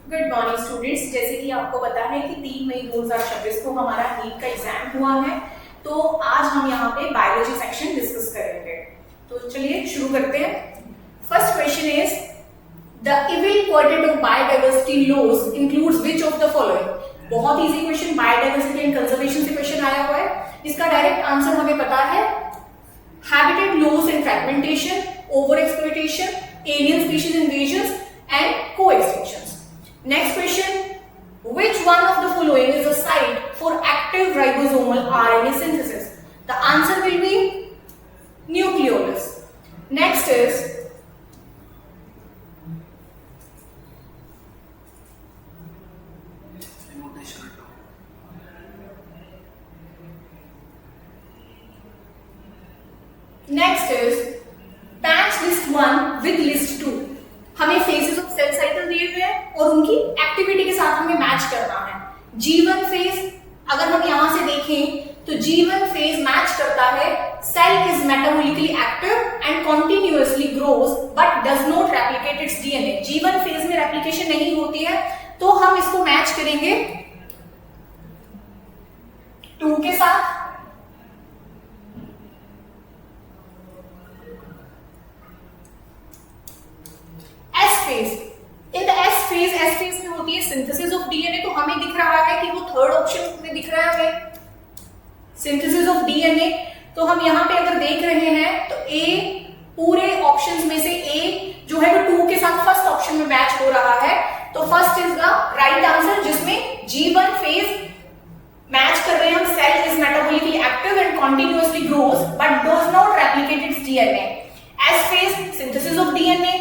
Good morning students. जैसे कि आपको पता है कि 3 मई 2026 को हमारा नीट का एग्जाम हुआ है, तो आज हम यहाँ पे बायोलॉजी सेक्शन डिस्कस करेंगे। तो चलिए शुरू करते हैं। First question is the evil quadrant of biodiversity laws includes which of the following. बहुत easy question, biodiversity and conservation से क्वेश्चन आया हुआ है। इसका डायरेक्ट आंसर हमें पता है, habitat loss and fragmentation, over exploitation, alien species invasion and coextinction. Next question, which one of the following is a site for active ribosomal RNA synthesis? The answer will be nucleolus. Next is patch list 1 with list 2. हमें phases of cell cycle दिए हुए हैं और उनकी activity के साथ हमें match करना है। G1 फेज अगर हम यहां से देखें तो G1 फेज मैच करता है cell is metabolically active and continuously grows but does not replicate its DNA. G1 phase में रेप्लिकेशन नहीं होती है, तो हम इसको मैच करेंगे 2 के साथ। S फेज में होती है सिंथेसिस ऑफ डीएनए, तो हमें दिख रहा है कि वो थर्ड ऑप्शन में दिख रहा है हमें, सिंथेसिस ऑफ डीएनए। तो हम यहाँ पे अगर देख रहे हैं तो ए पूरे ऑप्शंस में से ए जो है वो 2 के साथ फर्स्ट ऑप्शन में मैच हो रहा है। तो first is the right answer, जिसमें G1 फेज मैच कर रहे हैं हम, cell is metabolically active and continuously grows but does not replicate its DNA. S phase synthesis of DNA,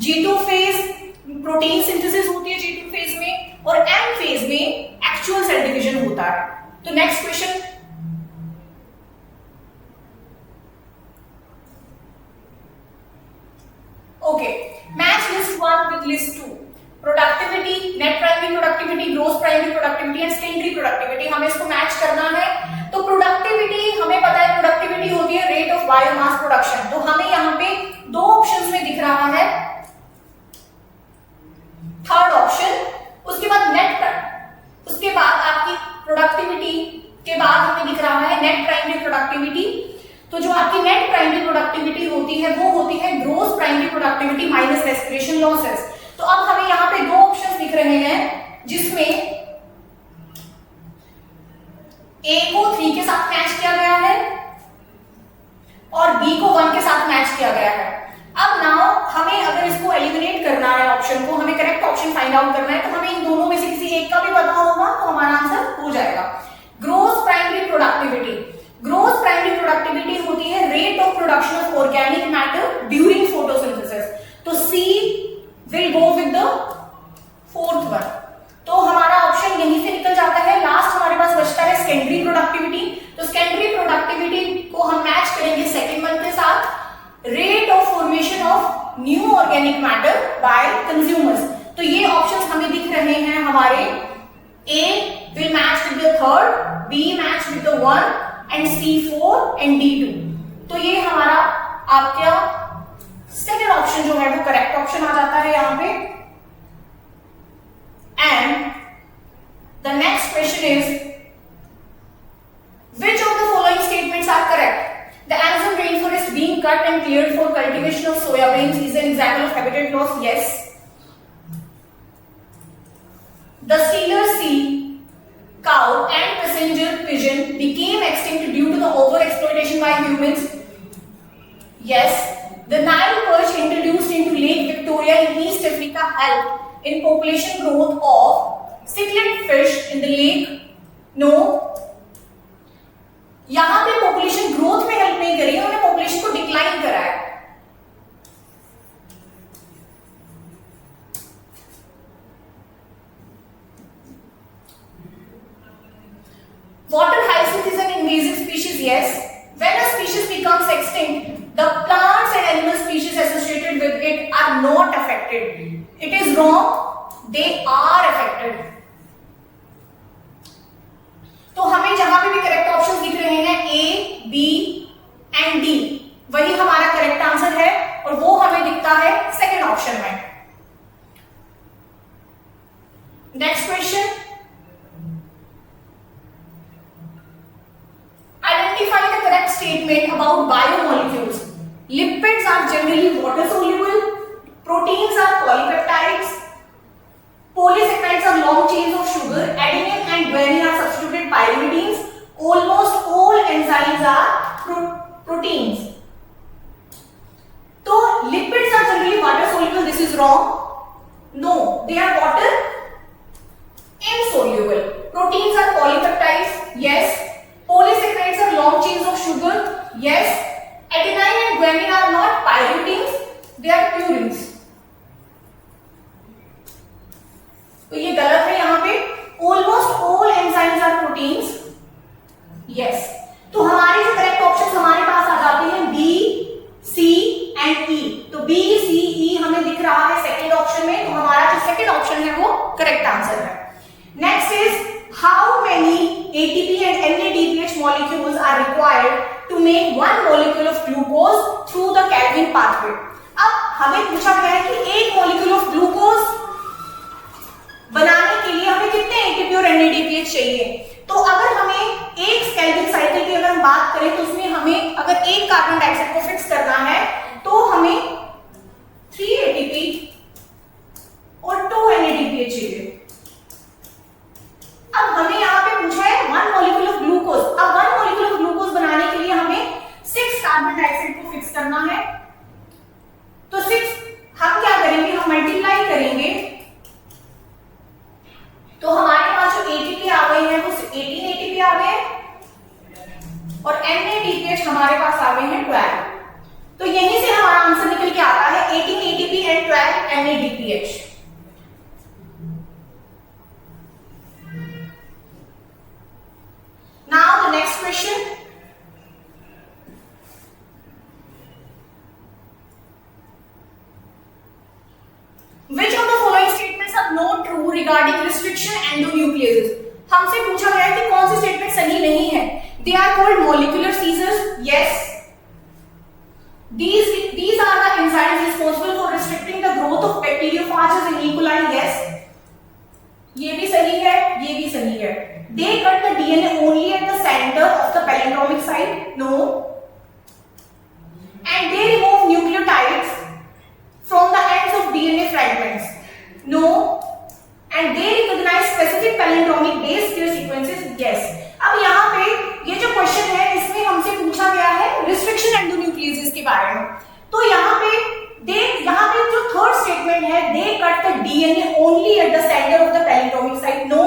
G2 phase protein synthesis होती है G2 फेज में, और M फेज में एक्चुअल सेल डिवीजन होता है। तो next question, okay, match list 1 with list 2। Productivity, net primary productivity, gross primary productivity and secondary productivity, हमें इसको मैच करना है। तो प्रोडक्टिविटी हमें पता है, प्रोडक्टिविटी होती है रेट ऑफ बायोमास प्रोडक्शन। तो हमें यहाँ पे 2 ऑप्शंस में दिख रहा है थर्ड ऑप्शन, उसके बाद उसके बाद आपकी प्रोडक्टिविटी के बाद हमें दिख रहा है नेट प्राइमरी प्रोडक्टिविटी। तो जो आपकी नेट प्राइमरी प्रोडक्टिविटी होती है वो होती है gross primary productivity minus respiration losses. तो अब हमें यहाँ पे 2 ऑप्शंस दिख रहे हैं, जिसमें ए को 3 के साथ मैच किया गया है और बी को 1 के साथ मैच किया गया है। अब नाउ हमें अगर इसको एलिमिनेट करना है ऑप्शन को, हमें करेक्ट ऑप्शन फाइंड आउट करना है, तो हमें इन दोनों में से किसी एक का भी पता होगा तो हमारा आंसर हो जाएगा। Gross primary productivity, gross primary productivity होती है rate of production of organic matter during photosynthesis. तो C will go with the fourth one. तो हमारा ऑप्शन यहीं से निकल जाता है। लास्ट हमारे पास बचता है सेकेंडरी प्रोडक्टिविटी। तो सेकेंडरी प्रोडक्टिविटी को हम मैच करेंगे सेकेंड वन के साथ, rate of formation of new organic matter by consumers. तो ये ऑप्शंस हमें दिख रहे हैं हमारे, A will match with the third, B match with the 1 and C 4 and D 2। तो ये हमारा आपका सेकंड ऑप्शन जो है वो करेक्ट ऑप्शन आ जाता है यहाँ पे। And the next question is which of the following statements are correct? The Amazon rainforest being cut and cleared for cultivation of soya beans is an example of habitat loss. Yes. The Steller sea cow and passenger pigeon became extinct due to the over-exploitation by humans. Yes. The Nile perch introduced into Lake Victoria in East Africa helped in population growth of cichlid fish in the lake. No. यहां पे population growth में help नहीं करी, उन्होंने population को decline करा है। Water hyacinth is an invasive species. Yes. When a species becomes extinct, the plants and animal species associated with it are not affected. It is wrong. They are affected. तो हमें जहां पे भी correct option दिख रहे हैं ए, B and D, वही हमारा करेक्ट आंसर है और वो हमें दिखता है सेकंड ऑप्शन में। Next question, identify the correct statement about biomolecules. Lipids are generally water soluble, proteins are polypeptides, polysaccharides are long chains of sugar, adenine and guanine are substituted pyrimidines, almost all enzymes are proteins. So lipids are generally water soluble, this is wrong. No, they are water insoluble. Proteins are polypeptides, yes. Polysaccharides are long chains of sugar, yes. Adenine and guanine are not pyrimidines, they are purines. तो ये गलत है यहाँ पे. Almost all enzymes are proteins, yes. तो हमारे जो correct option हमारे पास आ जाते हैं B, C and E. तो B, C, E हमें दिख रहा है सेकेंड ऑप्शन में, तो हमारा जो सेकेंड ऑप्शन है वो करेक्ट आंसर है. Next is how many ATP and NADPH molecules are required to make one molecule of glucose through the Calvin pathway. अब हमें पूछा गया है कि एक molecule of glucose बनाने के लिए हमें कितने ATP और NADPH चाहिए. तो अगर हमें एक Calvin साइकिल की अगर हम बात करें तो उसमें हमें अगर एक कार्बन डाइऑक्साइड को फिक्स करना है तो हमें 3 ATP और 2 NADPH चाहिए. अब हमें यहाँ पे पूछा है वन मॉलिक्यूल ऑफ ग्लूकोज. अब वन मॉलिक्यूल ऑफ ग्लूकोज बनाने के लिए हमें 6 कार्बन डाइऑक्साइड को फिक्स करना है. तो 6 हम क्या करेंगे, हम मल्टीप्लाई करेंगे तो हमारे पास जो एटीपी आ गए हैं वो 18 एटीपी आ गए और NADPH हमारे पास आ गए हैं 12. तो यहीं से हमारा आंसर निकल के आता है 18 ATP and 12 NADPH. Now the next question. Which of the following statements are not true regarding restriction endonucleases? हमसे पूछा गया है कि कौन सी स्टेटमेंट सही नहीं है. They are called molecular seizures. Yes. These are the enzymes responsible for restricting the growth of bacteriophages in E. coli. Yes. ये भी सही है, ये भी सही है. They cut the DNA only at the center of the palindromic site. No. And they remove nucleotides from the ends of DNA fragments. No. And they recognize specific palindromic base pair sequences. Yes. अब यहाँ पे ये जो question है इसमें हमसे पूछा गया है रिस्ट्रिक्शन एंडोन्यूक्लियसेस के बारे में. तो यहाँ पे जो थर्ड स्टेटमेंट है they cut the DNA only at the centre of the palindromic site. No,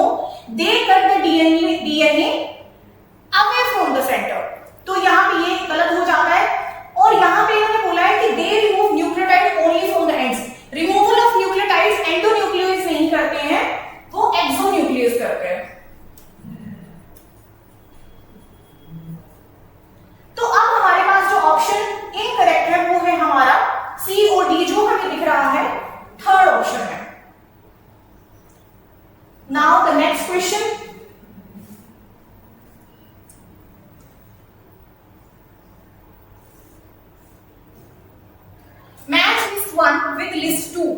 they cut the DNA away from the centre. तो यहाँ पे ये गलत हो जाता है. और यहाँ पे इन्होंने बोला है कि they remove nucleotide only from the ends. Removal of nucleotides endonuclease नहीं करते हैं, वो एक्सोन्यूक्लियस करते हैं. तो अब हमारे पास जो ऑप्शन इनकरेक्ट है वो है हमारा सी और डी, जो हमें दिख रहा है थर्ड ऑप्शन है. Now the next question. Match list 1 with list 2.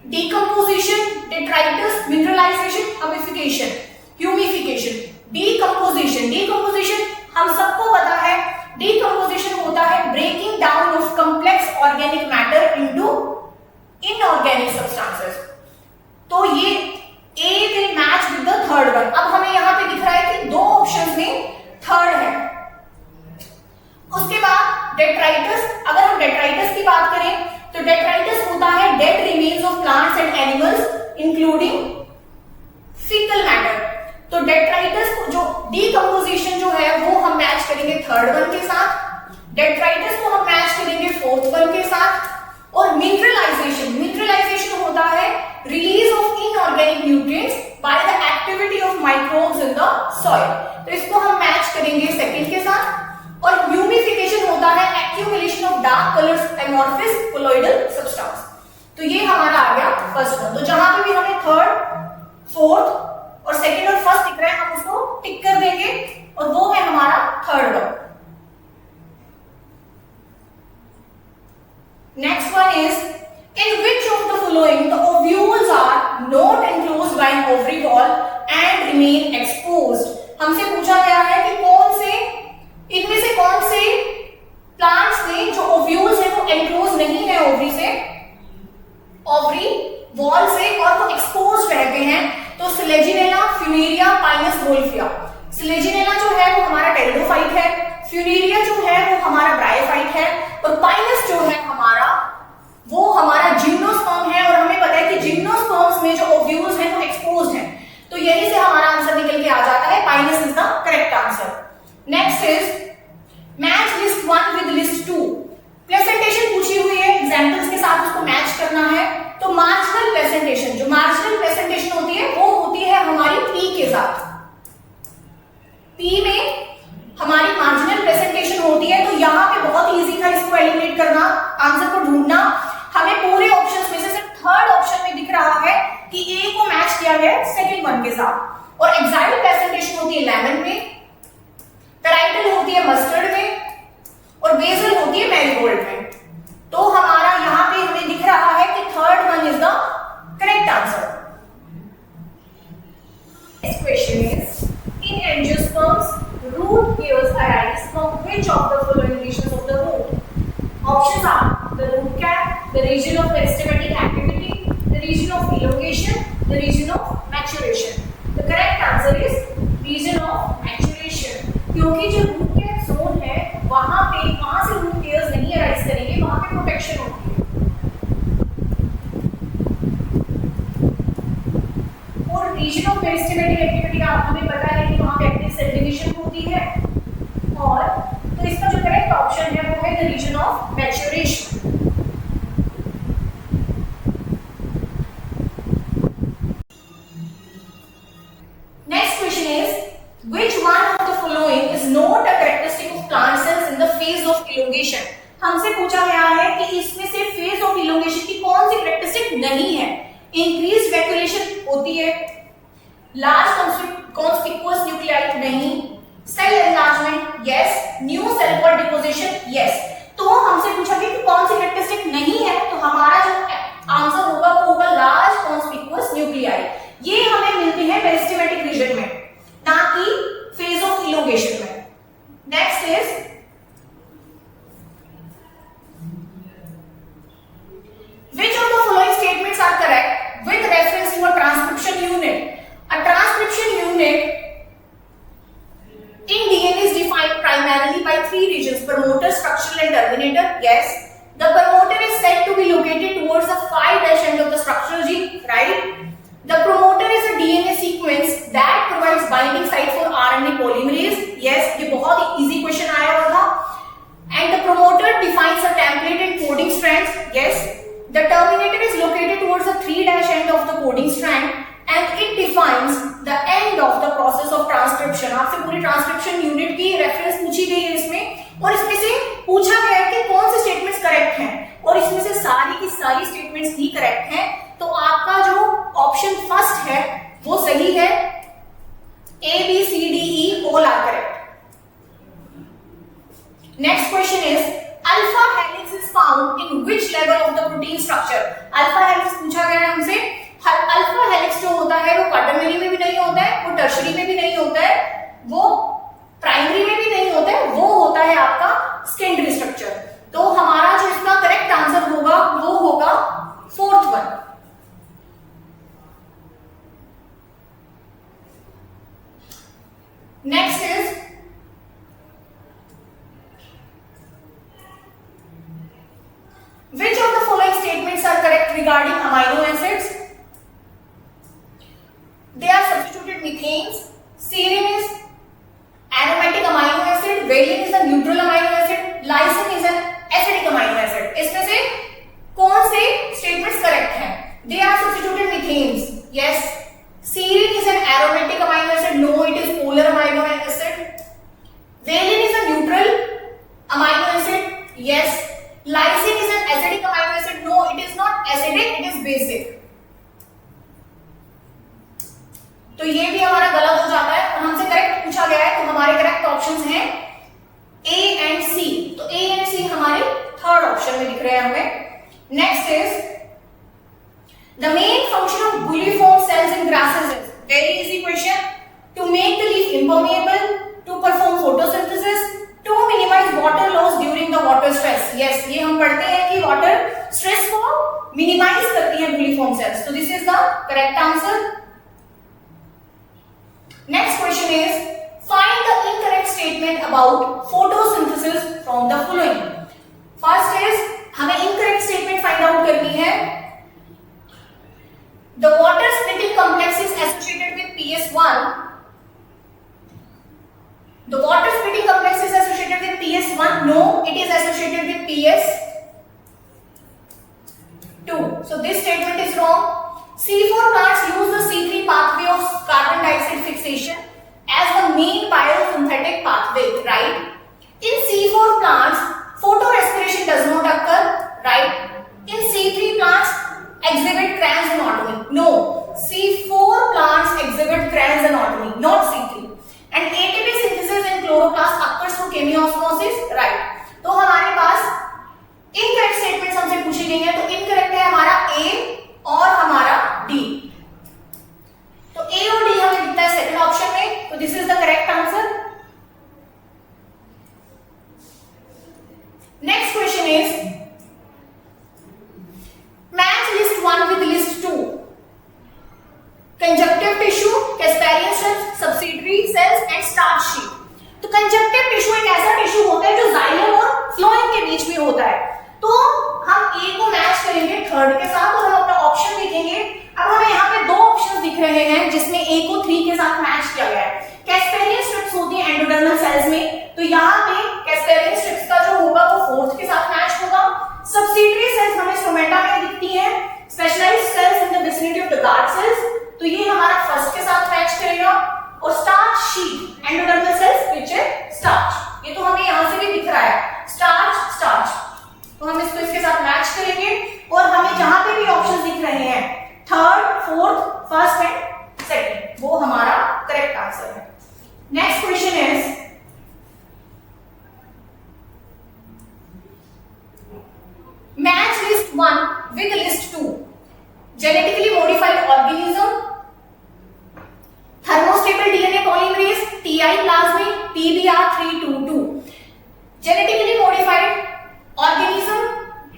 Decomposition, detritus, mineralization, ammonification, humification. Decomposition हम सबको पता है डिकम्पोजिशन होता है breaking down of complex organic matter into inorganic substances. तो ये A will match with the third one. अब हमें यहां पे दिख रहा है कि दो ऑप्शंस में थर्ड है. उसके बाद डेट्राइटिस. अगर हम डेट्राइटिस की बात करें तो डेट्राइटिस होता है dead remains of plants and animals including faecal matter. तो डेट्राइटिस को जो डिकम्पोजिशन जो है वो हम मैच करेंगे थर्ड वन के साथ, डेट्राइटिस को हम मैच करेंगे फोर्थ वन के साथ. और मिनरलाइजेशन होता है release of inorganic nutrients by the activity of microbes in the soil. तो इसको हम मैच करेंगे सेकंड के साथ. और ह्यूमिफिकेशन होता है accumulation of dark colours amorphous colloidal substance. तो ये हमारा आ गया फर्स्ट वन. तो जहां पे भी हमें थर्ड, फोर्थ और सेकंड और फर्स्ट दिख रहा है हम उसको टिक कर देंगे और वो है हमारा third one. Next one is in which of the following the ovules are not enclosed by line ovary wall and remain exposed. हमसे पूछा गया है कि इनमें से कौन से प्लांट्स में जो ओव्यूल्स है वो एनक्लोज नहीं है ओवरी वॉल से और वो एक्सपोज्ड रहते हैं. तो स्लेजिनेला, फ्यूनेरिया, पाइनस वोल्फिया. स्लेजिनेला जो है वो हमारा टेरिडोफाइट है, फ्यूनेरिया जो है वो हमारा ब्रायोफाइट है, और पाइनस जो है वो हमारा जिम्नोस्पर्म है. और हमें पता है कि जिम्नोस्पर्म्स में जो ओव्यूल्स हैं वो एक्सपोज्ड हैं. तो यही से हमारा आंसर निकल के आ जाता है. Pinus is the correct answer. Next is match list 1 with list 2. Presentation पूछी हुई है, एग्जांपल्स के साथ उसको मैच करना है. तो मार्जिनल प्रेजेंटेशन, जो मार्जिनल प्रेजेंटेशन होती है वो होती है हमारी पी के साथ. पी में हमारी मार्जिनल प्रेजेंटेशन होती है. तो यहाँ पे बहुत इजी था इसको एलिमिनेट करना, आंसर को ढूंढना. हमें पूरे ऑप्शंस में से सिर्फ थर्ड ऑप्शन में दिख रहा है कि ए को मैच किया गया है सेकंड वन के साथ. और एक्साइल प्रेजेंटेशन होती है लेमन में, पेराइटल होती है मस्टर्ड में, और बेसल होती है मैरीगोल्ड में. तो हमारा यहाँ पे हमें दिख रहा है कि third one is the correct answer. Next question is in angiosperms root hairs arise from which of the following regions of the root? Options are the root cap, the region of meristematic activity, the region of elongation, the region of maturation. The correct answer is region of maturation. क्योंकि जो root cap zone है वहां से root hairs नहीं arise करेंगे, वहां पे protection होती है. और region of meristematic activity का हमें पता है कि वहां पे active cell division होती है. और तो इसका जो करेक्ट ऑप्शन है वो है the region of maturation. Next question is which one of the following is not a characteristic of plant cells in the phase of elongation. हमसे पूछा गया है कि इसमें से फेज ऑफ इलोंगेशन की कौन सी कैरेक्टरिस्टिक नहीं है. इंक्रीज वैक्यूलेशन होती है, लार्ज कॉन्स्पिकुअस न्यूक्लियाइट नहीं, cell enlargement yes, new cell wall deposition yes. तो हमसे पूछा गया कि कौन सी कैरेक्टरिस्टिक नहीं है. तो हमारा जो आंसर होगा वो होगा लार्ज कॉन्स्पिकुअस न्यूक्लियाई. ये हमें मिलते हैं मेरिस्टेमेटिक रीजन में, ना कि फेज ऑफ इलोंगेशन में. Next is which of the following statements are correct with reference to a transcription unit. A transcription unit in DNA is defined primarily by 3 regions: promoter, structural and terminator. Yes. The promoter is said to be located towards the 5' end of the structural gene, right? The promoter is a DNA sequence that provides binding site for RNA polymerase. Yes, ये बहुत easy question आया हुआ था. And the promoter defines a template and coding strands. Yes. The terminator is located towards the 3' end of the coding strand and it defines the end of the process of transcription. आपसे पूरी transcription unit की reference पूछी गई है इसमें, और इसमें से पूछा गया है कि कौन से स्टेटमेंट्स करेक्ट हैं, और इसमें से सारी की सारी स्टेटमेंट्स ही करेक्ट हैं. तो आपका जो ऑप्शन फर्स्ट है वो सही है. A, B, C, D, E all are correct. Next question is alpha helix is found in which level of the protein structure? Alpha helix पूछा गया है हमसे. अल्फा हेलिक्स जो होता है वो क्वाटरनरी में भी नहीं होता है, वो टर्शरी में भी नहीं होता है, वो प्राइमरी में भी नहीं होता है, वो होता है आपका सेकेंडरी स्ट्रक्चर. तो हमारा जो इसका करेक्ट आंसर होगा वो होगा fourth one. Next is which of the following statements are correct regarding amino acids? They are substituted methanes. Serine is aromatic amino acid. Valine is a neutral amino acid. Lysine is an acidic amino acid. इसमें से कौन से statements correct हैं? They are substituted methanes. Yes. Serine is an aromatic amino acid. No, it is polar amino acid. Valine is a neutral amino acid. Yes. Lysine is an acidic amino acid. No, it is not acidic. It is basic. तो ये भी हमारा गलत हो जाता है और हमसे करेक्ट पूछा गया है. तो हमारे करेक्ट ऑप्शंस हैं A एंड C. तो A एंड C हमारे थर्ड ऑप्शन में दिख रहे हैं हमें. Next is the main function of bulliform cells in grasses Very easy question. To make the leaf impermeable, to perform photosynthesis, to minimize water loss during the water stress. Yes, ये हम पढ़ते हैं कि water stress को minimize करती है bulliform cells. So this is the correct answer. Next question is find the incorrect statement about photosynthesis from the following. First is हमें incorrect statement find out करनी है. The water splitting complex is associated with PS1. The water splitting complex is associated with PS1. No, it is associated with PS2. So this statement is wrong. C4 plants use the C3 pathway of carbon dioxide fixation as the main biosynthetic pathway, right? In C4 plants, photorespiration does not occur, right? In C3 plants, exhibit Kranz anatomy. No, C4 plants exhibit Kranz anatomy, not C3. And ATP synthesis in chloroplast occurs through chemiosmosis, right? तो हमारे पास incorrect statements हमसे पूछी गई हैं, तो incorrect है हमारा A और हमारा D. तो A और D हमें दिखता है सेकंड ऑप्शन में, तो this is the correct answer. Next question is match list 1 with list 2. Conjunctive tissue, Casparian cells, subsidiary cells and starch sheath. तो कंजक्टिव टिश्यू एक ऐसा टिश्यू होता है जो जाइलम और फ्लोएम के बीच में होता है. तो हम ए को मैच करेंगे थर्ड के साथ और हम अपना ऑप्शन लिखेंगे. अब हमें यहाँ पे दो ऑप्शंस दिख रहे हैं जिसमें ए को 3 के साथ मैच किया गया है. कैस्पेरियन स्ट्रिप्स होती है एंडोडर्मल सेल्स में, तो यहाँ पे कैस्पेरियन स्ट्रिप्स का जो होगा वो फोर्थ के साथ मैच होगा. सब्सिडरी सेल्स हमें स्टोमेटा में दिखती है, specialised cells in the vicinity of the guard cells, तो ये हमारा फर्स्ट के साथ मैच करेगा. और starch sheath endodermal cells which है स्टार्च, ये तो हमें यहाँ से भी दिख रहा है स्टार्च स्टार्च, तो हम इसको इसके साथ मैच करेंगे. और हमें जहां पे भी ऑप्शंस दिख रहे हैं third, fourth, first and second, वो हमारा करेक्ट आंसर है. Next question is match list 1 with list 2. Genetically modified organism, thermostable DNA polymerase, TI plasmid, PBr322. Genetically modified organism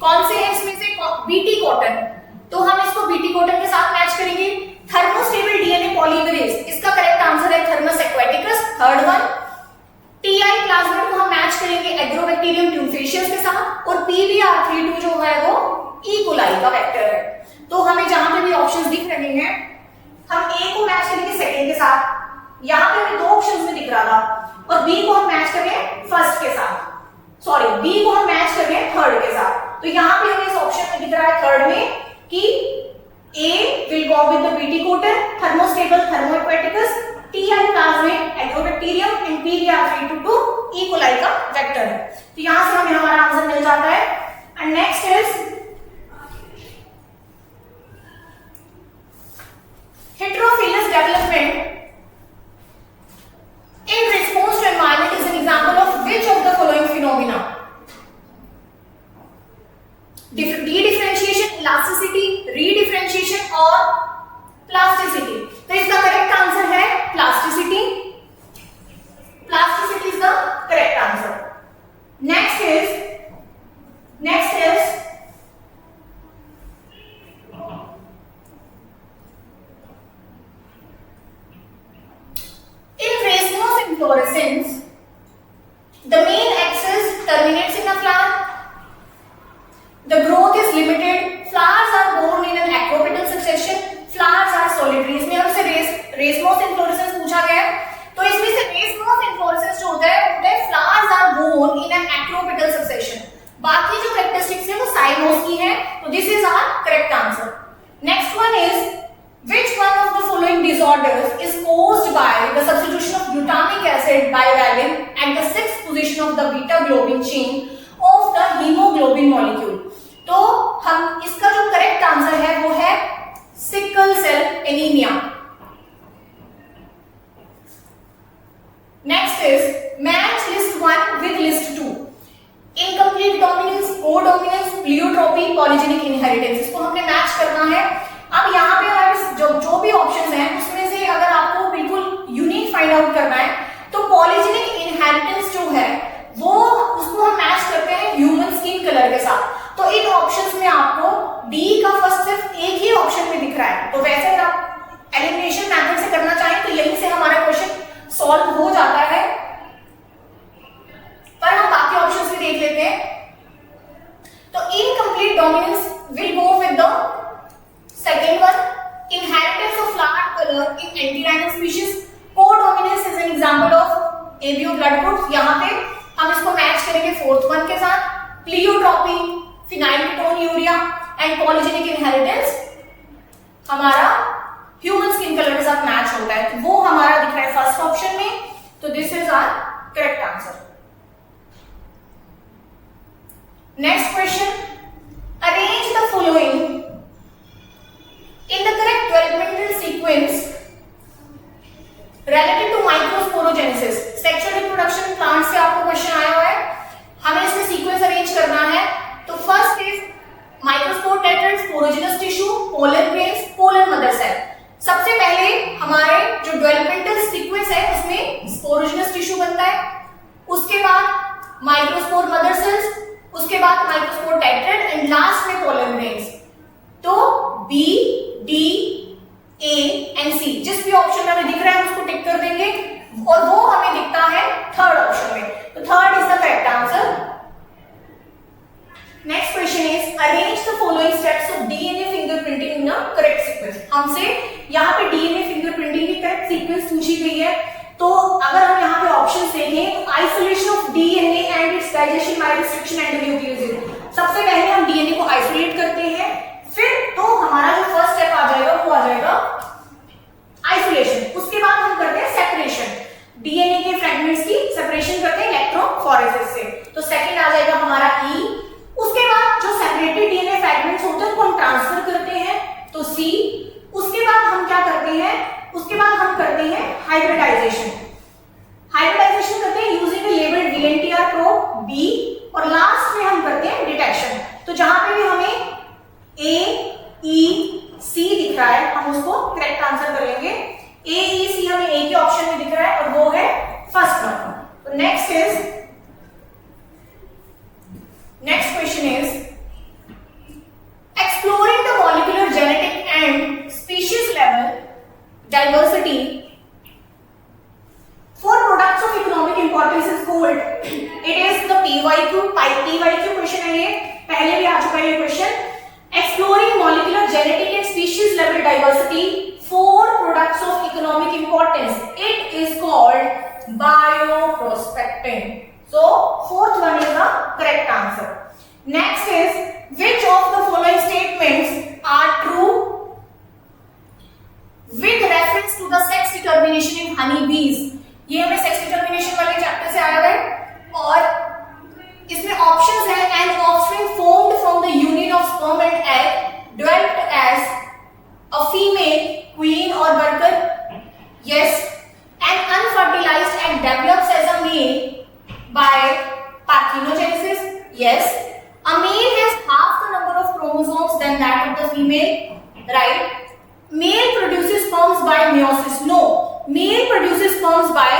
कौन से हैं इसमें से? बीटी कॉटन, तो हम इसको बीटी कॉटन के साथ मैच करेंगे. थर्मोस्टेबल डीएनए पॉलीमरेज, इसका करेक्ट आंसर है Thermus aquaticus, third one. TI plasmid को हम मैच करेंगे एग्रोबैक्टीरियम ट्यूफेशियस के साथ. और PBr32 जो है वो ई कोलाई का वेक्टर है. तो हमें जहां पे भी ऑप्शंस दिख रहे हैं हम ए को मैच करेंगे सेकंड के साथ, यहाँ पे हमें दो ऑप्शंस में दिख रहा था, और बी को हम मैच करेंगे फर्स्ट के साथ, सॉरी बी को हम मैच करेंगे थर्ड के साथ. तो यहाँ पे हमें इस ऑप्शन में दिख रहा है थर्ड में कि A will go with the BT coated, thermostable thermoaquaticus, TI plasmid, agrobacterium and PBr322 E. coli का वेक्टर है. तो यहाँ से हमें हमारा आंसर मिल जाता है. And next is heterophilous development in response to environment is an example of which of the following phenomena? De-differentiation, elasticity, redifferentiation और plasticity. तो इसका करेक्ट आंसर है plasticity. Plasticity is the correct answer. Next is in racemose inflorescence, the main axis terminates in a flower. The growth is limited. Flowers are born in an acropetal succession. Flowers are solitary. इसमें हमसे racemose inflorescence पूछा गया है, तो इसमें से racemose inflorescence जो होता है flowers are born in an acropetal succession. बाकी जो characteristics है वो cymose की है, तो this is our correct answer. Next one is which one of the following disorders is caused by the substitution of glutamic acid by valine at the 6th position of the beta globin chain of the hemoglobin molecule? तो हम इसका जो correct answer है वो है sickle cell anaemia. Next is match list 1 with list 2. Incomplete dominance, codominance, pleiotropy, polygenic inheritance, इसको हमने match करना है. अब यहाँ पे हमारे जो भी ऑप्शंस हैं उसमें से अगर एलिमिनेशन मेथड से करना चाहें तो यहीं से हमारा क्वेश्चन सॉल्व हो जाता है, पर हम बाकी ऑप्शंस भी देख लेते हैं। तो incomplete dominance will go with the second one, inheritance of flower colour in antirrhinum species. Codominance is an example of ABO blood groups, यहां पे हम इसको मैच करेंगे फोर्थ वन के साथ। Pleiotropy, phenylketonuria and polygenic inheritance हमारा human skin colour के साथ मैच होता है, तो वो हमारा दिख रहा है फर्स्ट ऑप्शन में, तो this is our correct answer. Next question, arrange the following in the correct developmental sequence related to microsporogenesis। Sexual reproduction plant से आपको क्वेश्चन आया हुआ है, हमें इसमें सीक्वेंस अरेंज करना है। तो first is microspore tetrad, sporogenous tissue, pollen grains, pollen mother cell. सबसे पहले हमारे जो डेवलपमेंटल सीक्वेंस है उसमें स्पोरोजेनस टिश्यू बनता है, उसके बाद माइक्रोस्पोर मदर सेल्स, उसके बाद माइक्रोस्पोर टेट्राड एंड लास्ट में पोलर ग्रेन्स। तो बी, डी, ए एंड सी, जिस भी ऑप्शन में हमें दिख रहा है उसको टिक कर देंगे, और वो हमें दिखता है थर्ड ऑप्शन में, तो third is the correct answer. Next question is arrange the following steps of DNA fingerprinting in a correct sequence. हमसे यहाँ पे डीएनए फिंगरप्रिंटिंग की करेक्ट सीक्वेंस पूछी गई है, तो अगर हम यहाँ पे ऑप्शंस देखें तो isolation of DNA and its digestion by restriction endonucleases. सबसे पहले हम डीएनए को आइसोलेट करते हैं, फिर तो हमारा जो फर्स्ट स्टेप आ जाएगा वो आ जाएगा आइसोलेशन। उसके बाद हम करते हैं सेपरेशन, डीएनए के फ्रैगमेंट्स की सेपरेशन करते हैं इलेक्ट्रोफोरेसिस से, तो सेकंड आ जाएगा हमारा ई। उसके बाद जो सेपरेटेड डीएनए फ्रैगमेंट्स होते हैं उनको हम ट्रांसफर करते हैं, तो सी। उसके बाद हम क्या करते हैं, उसके बाद हम करते हैं हाइब्रिडाइजेशन। हाइब्रिडाइजेशन करते हैं using the labelled VNTR probe B, और लास्ट में हम करते हैं डिटेक्शन। तो जहां पे भी हमें ए, ई, सी दिख रहा है हम उसको करेक्ट आंसर कर लेंगे। ए, ई, सी हमें ए के ऑप्शन में दिख रहा है और वो है फर्स्ट वन। तो next question is exploring the molecular genetic and species level diversity for products of economic importance is called, it is the PYQ question है, ये पहले भी आ चुका है ये question. Exploring molecular genetic and species level diversity for products of economic importance, it is called bioprospecting. So fourth one is the correct answer. Next is which of the following statements are true with reference to the sex determination in honey bees। ये हमें sex determination वाले chapter से आया है, और इसमें options है an offspring formed from the union of sperm and egg developed as a female queen और worker, yes. An unfertilized egg develops as a male by parthenogenesis, yes. A male has half the number of chromosomes than that of the female, right. Male produces sperms by meiosis, no, male produces sperms by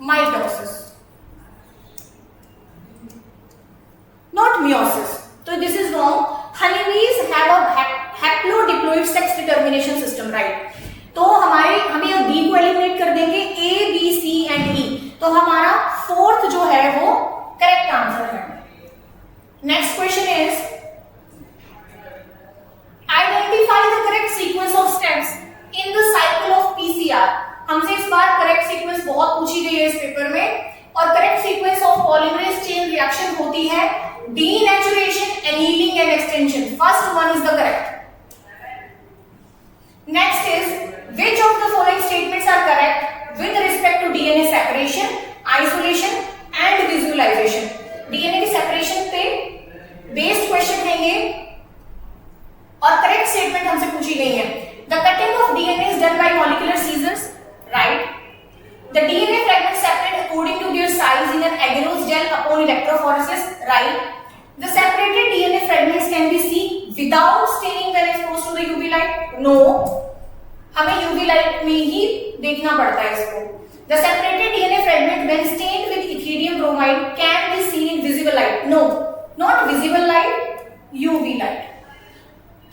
mitosis, not meiosis, so this is wrong. Honeybees have a haplodiploid sex determination system, right? तो हमें B को eliminate कर देंगे, ए, B, C and ई, तो हमारा fourth जो है वो करेक्ट आंसर है। Next question is identify the correct sequence of steps in the cycle of PCR. हमसे इस बार करेक्ट सीक्वेंस बहुत पूछी गई है इस पेपर में, और correct sequence of polymerase chain reaction होती है denaturation, annealing and extension. First one is the correct. Next is which of the following statements are correct with respect to DNA separation, isolation and visualization। DNA की separation पे based question है ये, और correct statement हमसे पूछी गई है। The cutting of DNA is done by molecular scissors, right? The DNA fragments separate according to their size in an agarose gel upon electrophoresis, right? The separated DNA fragments can be seen without staining when exposed to the UV light, no, हमें UV light में ही देखना पड़ता है इसको। The separated DNA fragment when stained with ethidium bromide can be seen in visible light, no, not visible light, UV light।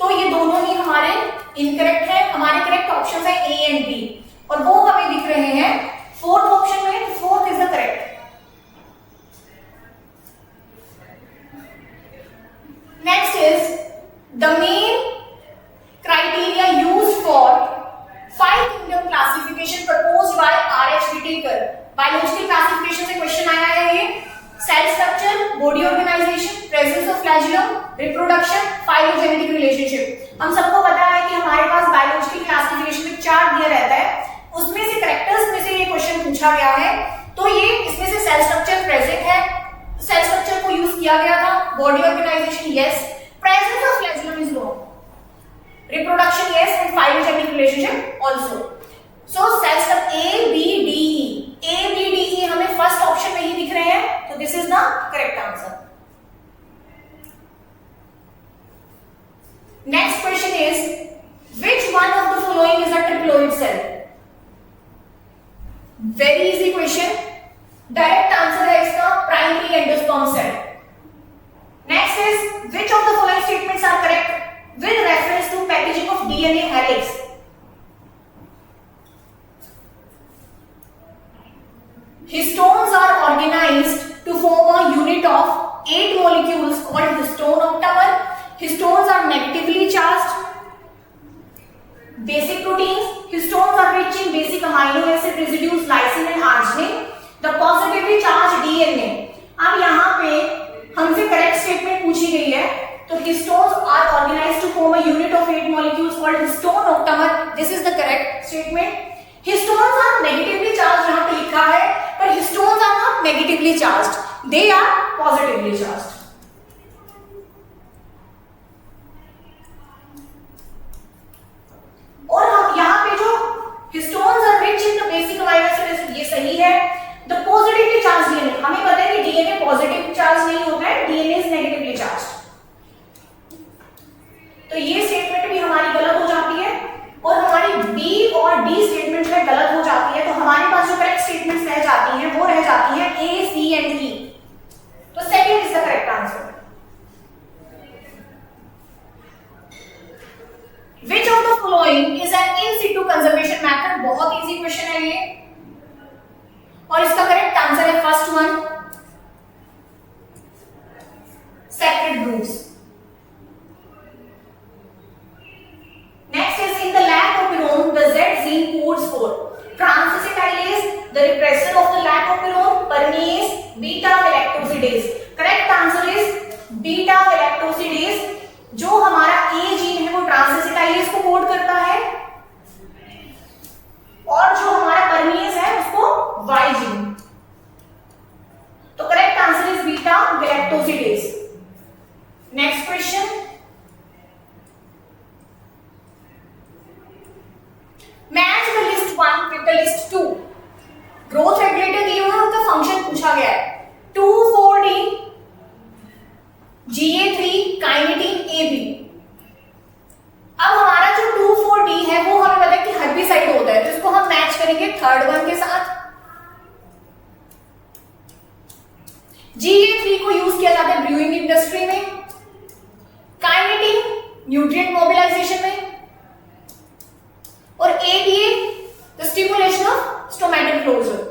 तो ये दोनों ही हमारे हमारे इनकरेक्ट है, हमारे करेक्ट ऑप्शन है ए एंड बी, और वो हमें दिख रहे हैं फोर्थ ऑप्शन में, fourth is the correct. Next is the main criteria used for five kingdom classification proposed by R.H. Whittaker। Biological classification से क्वेश्चन आया है ये। Cell structure, body organisation, presence of flagellum, reproduction, phylogenetic relationship. हम सबको पता है कि हमारे पास बायोलॉजिकल क्लासिफिकेशन में चार्ट दिया रहता है, उसमें से कैरेक्टर्स में से ये क्वेश्चन पूछा गया है। तो ये इसमें से सेल स्ट्रक्चर प्रेजेंट है, सेल स्ट्रक्चर को यूज किया गया था। Body organisation yes, presence of flagellum is no, reproduction yes, and phylogenetic relationship also। so cells of A B D E, A B D E हमें first option में ही दिख रहे हैं, तो this is the correct answer. Next question is which one of the following is a triploid cell। Very easy question, direct answer है इसका primary endosperm cell. Next is which of the following statements are correct with reference to packaging of DNA helix। Histones are organized to form a unit of 8 molecules called histone octamer। Histones are negatively charged basic proteins। Histones are rich in basic amino acid residues lysine and arginine। The positively charged DNA। अब यहाँ पे हमसे correct statement पूछी गई है, तो histones are organized to form a unit of 8 molecules called histone octamer। This is the correct statement। Histones are negatively charged यहाँ पे लिखा है, पर histones are not negatively charged, they are positively charged। और हम यहाँ पे जो histones are rich in the basic amino acids, ये सही है। The positively charged DNA, हमें पता है कि DNA पॉजिटिव चार्ज नहीं होता है, DNA is negatively charged। तो ये स्टेटमेंट भी हमारी गलत हो जाती है, और हमारी बी और डी स्टेटमेंट में गलत हो जाती है। तो हमारे पास जो करेक्ट स्टेटमेंट्स रह जाती हैं वो रह जाती हैं ए, सी एंड ई। तो second is the correct answer. Which of the following is an in situ conservation method। बहुत इजी क्वेश्चन है ये, और इसका करेक्ट आंसर है first one, sacred groups. Next is in the lac operon, the Z gene codes for transacetylase, the repressor of the lac operon, permease, beta galactosidase। Correct answer is beta galactosidase। जो हमारा A gene है वो transacetylase को code करता है, और जो हमारा परमीज है उसको Y जीन। तो correct answer is beta galactosidase. Next question, match the list 1 with the list 2। Growth regulator दिए हुए हैं, उनका फंक्शन पूछा गया है। 2,4-D, GA3, kinetin, AB। अब हमारा जो 2,4-D है वो हमें पता है कि हर्बिसाइड होता है, तो इसको हम मैच करेंगे थर्ड वन के साथ। GA3 को यूज किया जाता है ब्रूइंग इंडस्ट्री में, काइनेटिन न्यूट्रिएंट मोबिलाइजेशन में, और ADA the stimulation of stomatal closure.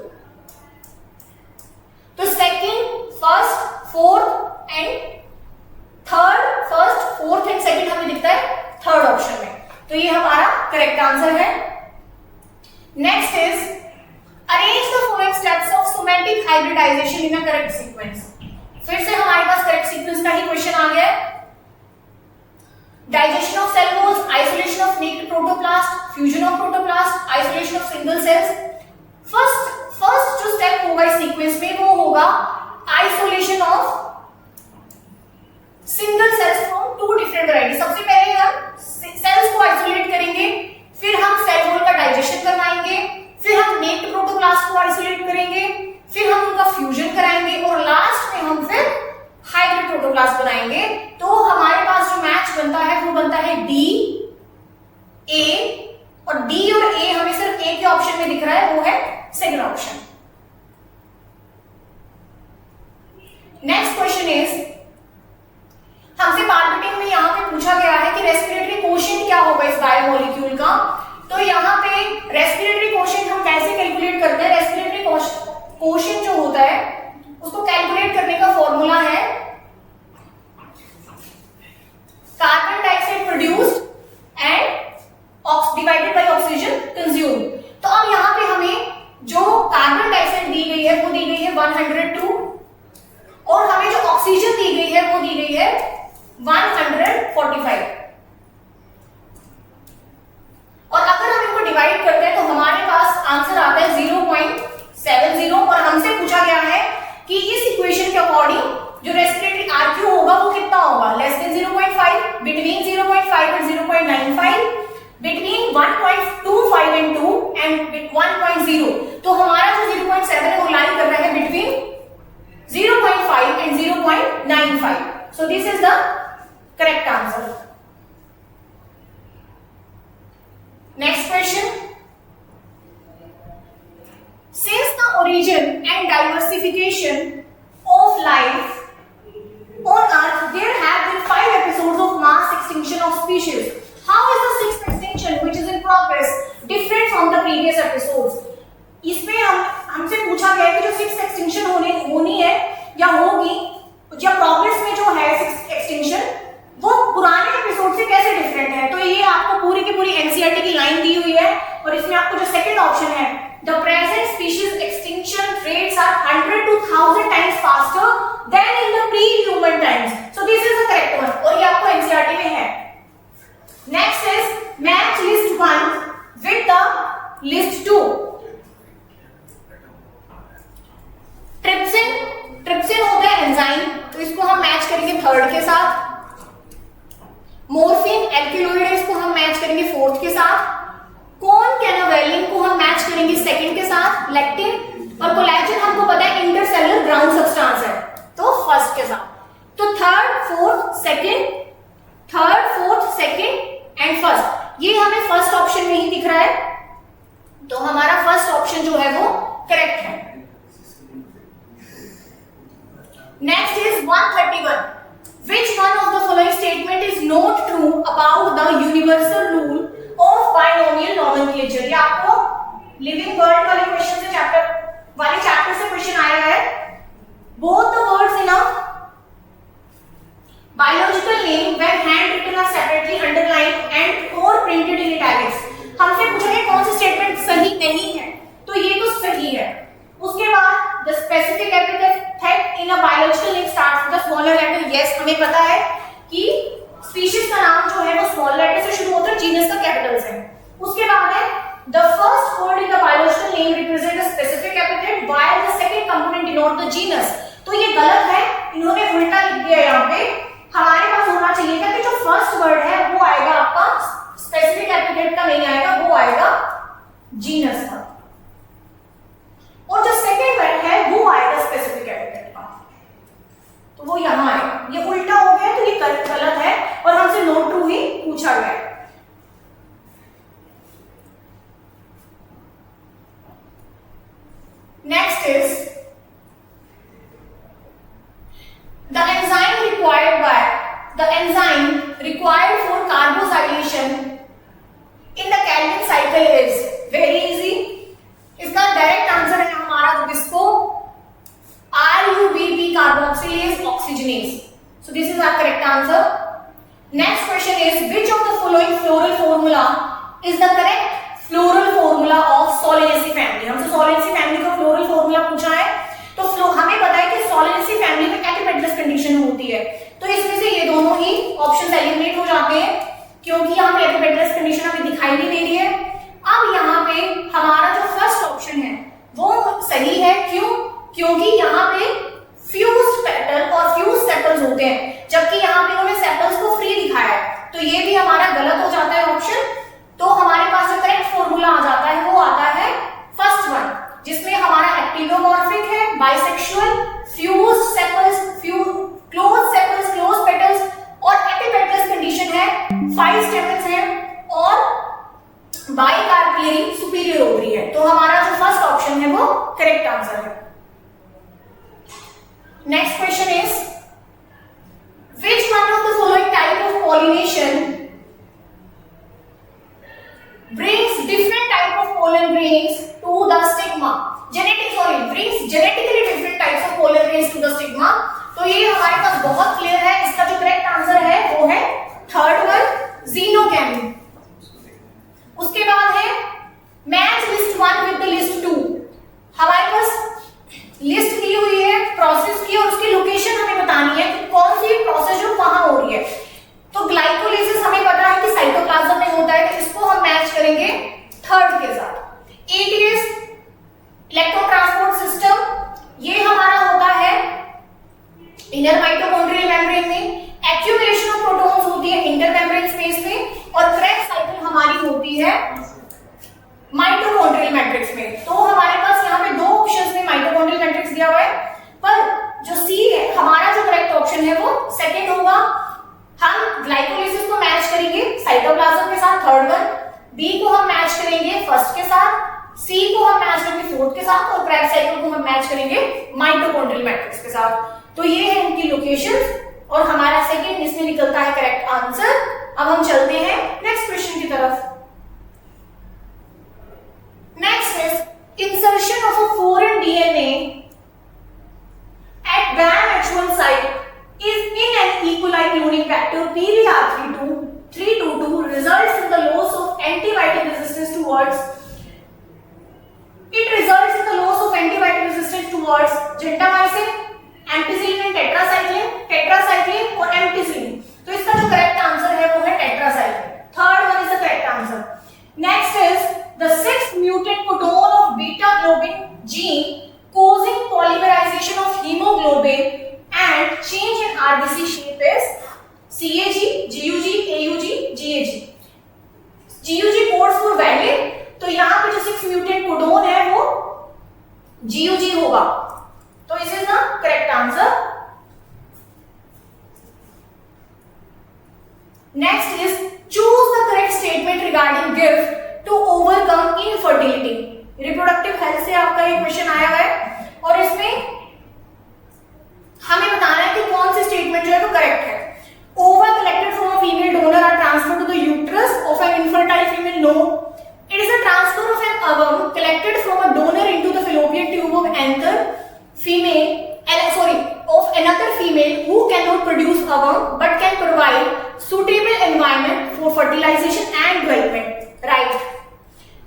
तो second, first, fourth and third, first, fourth and second हमें दिखता है थर्ड ऑप्शन में, तो ये हमारा करेक्ट आंसर है। Next is arrange the following steps of somatic hybridization in a correct sequence. फिर से हमारे पास करेक्ट सीक्वेंस का ही क्वेश्चन आ गया है। Digestion of cell walls, isolation of naked protoplast, fusion of protoplast, isolation of single cells. First जो step होगा इस सीक्वेंस में वो होगा isolation of single cells from two different variety. सबसे पहले हम सेल्स को आइसोलेट करेंगे, फिर हम सेल वॉल का डाइजेशन करवाएंगे, फिर हम नेक्ड प्रोटोप्लास्ट को आइसोलेट करेंगे, फिर हम उनका फ्यूजन कराएंगे, और लास्ट में हम फिर हाइब्रिड प्रोटोप्लास्ट बनाएंगे। तो हमारे पास जो मैच बनता है वो बनता है डी, ए, और डी और ए हमें सिर्फ ए के ऑप्शन में दिख रहा है, वो है second option. Next question is, हमसे पार्पिटिंग में यहां पे पूछा गया है कि रेस्पिरेटरी कोशेंट क्या होगा 1.0, तो हमारा जो 0.7 है वो लाई कर रहा है between 0.5 and 0.95. So this is the correct answer. Next question. Since the origin and diversification of life on Earth, there have been 5 episodes of mass extinction of species. How is the 6th extinction, which is in progress, different from the previous episodes? इसमें हमसे पूछा गया है कि जो 6th extinction होनी है या होगी या प्रोग्रेस में जो है 6th extinction, वो पुराने एपिसोड से कैसे डिफरेंट है. तो ये आपको पूरी की पूरी एनसीईआरटी की लाइन दी हुई है और इसमें आपको जो सेकंड ऑप्शन है, the present species extinction rates are 100 to 1000 times faster than in the pre-human times. So this is the correct one और ये आपको एनसीईआरटी में है. Next is match list 1 with the list 2. Trypsin होता है enzyme, तो इसको हम मैच करेंगे थर्ड के साथ. मोर्फिन एल्किलोइड है, इसको हम मैच करेंगे फोर्थ के साथ. कौन कैनोवेलिन को हम मैच करेंगे सेकंड के साथ. लेक्टिन और कोलेजन हमको पता है इंटरसेलुलर ग्राउंड सब्सटेंस है, तो फर्स्ट के साथ. तो third fourth second and first, ये हमें फर्स्ट ऑप्शन में ही दिख रहा है, तो हमारा फर्स्ट ऑप्शन जो है वो करेक्ट है. Next is 131. Which one of the following statement is not true about the universal rule of binomial nomenclature? ये आपको लिविंग वर्ल्ड वाले क्वेश्चन से चैप्टर से क्वेश्चन आया है. Both the words in a biological name when hand written are separately underlined and or printed in italics. हमसे पूछा गया कौन सी स्टेटमेंट सही नहीं है, तो ये तो सही है. उसके बाद the specific epithet in a biological name starts with a smaller letter. Yes, हमें पता है कि स्पीशीज का नाम जो है वो स्मॉल लेटर से शुरू होता है, जीनस का कैपिटल से. उसके बाद है the first word in the biological name represent a specific epithet while the second component denote the genus. तो ये गलत है, इन्होंने उल्टा लिख दिया. यहाँ पे हमारे पास होना चाहिए था कि जो फर्स्ट वर्ड है वो आएगा आपका स्पेसिफिक एपिथेट का नहीं आएगा, वो आएगा जीनस का, और जो सेकंड वर्ड है वो आएगा स्पेसिफिक एपिथेट का, तो वो यहां आएगा. ये उल्टा हो गया, तो ये गलत है और हमसे नोट ट्रू ही पूछा गया है. Next is the enzyme required for carboxylation in the Calvin cycle is very easy. इसका डायरेक्ट आंसर है हमारा visco RUBP carboxylase oxygenase. So this is our correct answer. Next question is which of the following floral formula is the correct floral formula of Solanaceae family. हमसे Solanaceae family का floral formula पूछा है, तो हमें पता है कि Solanaceae family में एपिपेटलस कंडीशन होती है, तो इसमें से ये दोनों ही ऑप्शंस एलिमिनेट हो जाते हैं क्योंकि यहाँ पे एपिपेटलस कंडीशन हमें दिखाई नहीं दे रही है. अब यहाँ पे हमारा जो फर्स्ट ऑप्शन है वो सही है. क्यों? क्योंकि यहाँ पे फ्यूज्ड पेटल और फ्यूज सेपल्स होते हैं, जबकि यहाँ पे उन्होंने सेपल्स को फ्री दिखाया है, तो ये भी हमारा गलत हो जाता है ऑप्शन. तो हमारे पास जो करेक्ट फॉर्मूला आ जाता है वो आता है फर्स्ट वन, जिसमें हमारा एक्टिनोमॉर्फिक है, bisexual, fused sepals, close sepals, close petals और एपिपेटलस कंडीशन है, 5 स्टेपल्स हैं और बाइकार्पियरी सुपीरियर ओवरी है. तो हमारा जो फर्स्ट ऑप्शन है वो करेक्ट आंसर है. Next question is which one of the following type of pollination brings different type of pollen grains to the stigma? brings genetically different types of pollen grains to the stigma. तो ये हमारे पास बहुत clear है. इसका जो correct answer है वो है थर्ड वन, ज़ीनोकैमिन. उसके बाद है match list 1 with the list 2. हमारे पास लिस्ट दी हुई है प्रोसेस की और उसकी लोकेशन हमें बतानी है कि कौन सी प्रोसेस जो कहां हो रही है. तो ग्लाइकोलाइसिस हमें पता है कि साइटोप्लाज्म में होता है, तो इसको हम मैच करेंगे थर्ड के साथ. ATS इलेक्ट्रॉन ट्रांसपोर्ट सिस्टम, ये हमारा होता है इनर माइटोकॉन्ड्रियल मेम्ब्रेन में. एक्यूमुलेशन ऑफ प्रोटॉन्स होती है इंटर मेम्ब्रेन स्पेस में, और क्रेब्स साइकिल हमारी होती है माइटोकॉन्ड्रिया माइटोकॉन्ड्रियल मैट्रिक्स में। तो हमारे पास यहाँ पे दो ऑप्शंस में माइटोकॉन्ड्रियल मैट्रिक्स दिया हुआ है, पर जो सी है हमारा जो करेक्ट ऑप्शन है वो सेकंड होगा। हम ग्लाइकोलाइसिस को मैच करेंगे साइटोप्लाज्म के साथ, थर्ड वन। बी को हम मैच करेंगे फर्स्ट के साथ, सी को हम मैच करेंगे फोर्थ के साथ, और क्रेब्स साइकिल को हम मैच करेंगे माइटोकॉन्ड्रियल मैट्रिक्स के साथ। तो ये है इनकी लोकेशंस और हमारा सेकंड इसमें निकलता है करेक्ट आंसर। अब हम चलते हैं नेक्स्ट क्वेश्चन की तरफ। Next is insertion of a foreign DNA at BAM H1 site is in an equine cloning vector PVR322 results in the loss of antibiotic resistance towards gentamicin, ampicillin and tetracycline और ampicillin। तो इसका जो correct answer है वो है tetracycline. Third one is the correct answer. Next is the sixth mutant codon of beta globin gene causing polymerization of hemoglobin and change in RBC shape is CAG, GUG, AUG, GAG। GUG codes for valid, तो यहाँ पे जो 6 mutant codon है वो GUG होगा। तो this is the correct answer. Next is choose the correct statement regarding GIFT to overcome infertility. Reproductive health से आपका ये क्वेश्चन आया हुआ है और इसमें हमें बताना है कि कौन सी स्टेटमेंट जो है वो करेक्ट है। Ova collected from a female donor are transferred to the uterus of an infertile female. No, it is a transfer of an ovum collected from a donor into the fallopian tube of another female who cannot produce ovum but can provide suitable environment for fertilization and development, right?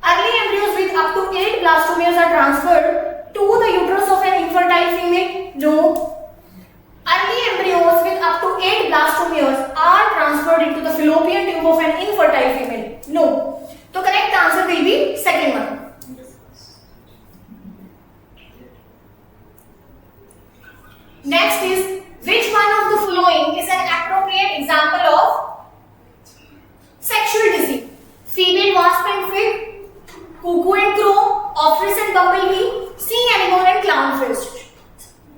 Early embryos with up to 8 blastomeres are transferred to the uterus of an infertile female. No. Early embryos with up to 8 blastomeres are transferred into the fallopian tube of an infertile female. No. So correct answer will be second one. Next is which one of the following is an appropriate example of sexual disease? Female wasp and fig, cuckoo and crow, ophrys and bumblebee, sea anemone and clownfish।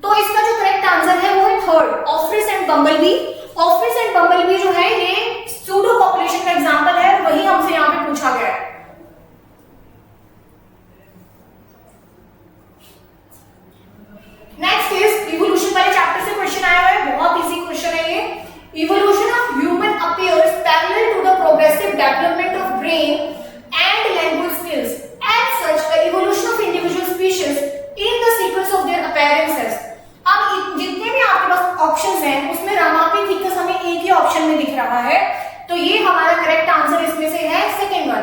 तो इसका जो correct answer है वो है third, ophrys and bumblebee. Ophrys and bumblebee जो है ये pseudo population का एग्जांपल है, वही हमसे यहाँ पे पूछा गया है। नेक्स्ट इज इवोल्यूशन वाले चैप्टर से क्वेश्चन आया हुआ है, बहुत इजी क्वेश्चन है ये। Evolution of human appears parallel to the progressive development of brain and language skills. As such the evolution of individual species in the sequence of their appearances. अब जितने भी आपके पास ऑप्शंस हैं उसमें रामापिथिकस हमें एक ही ऑप्शन में दिख रहा है, तो ये हमारा करेक्ट आंसर इसमें से है second one,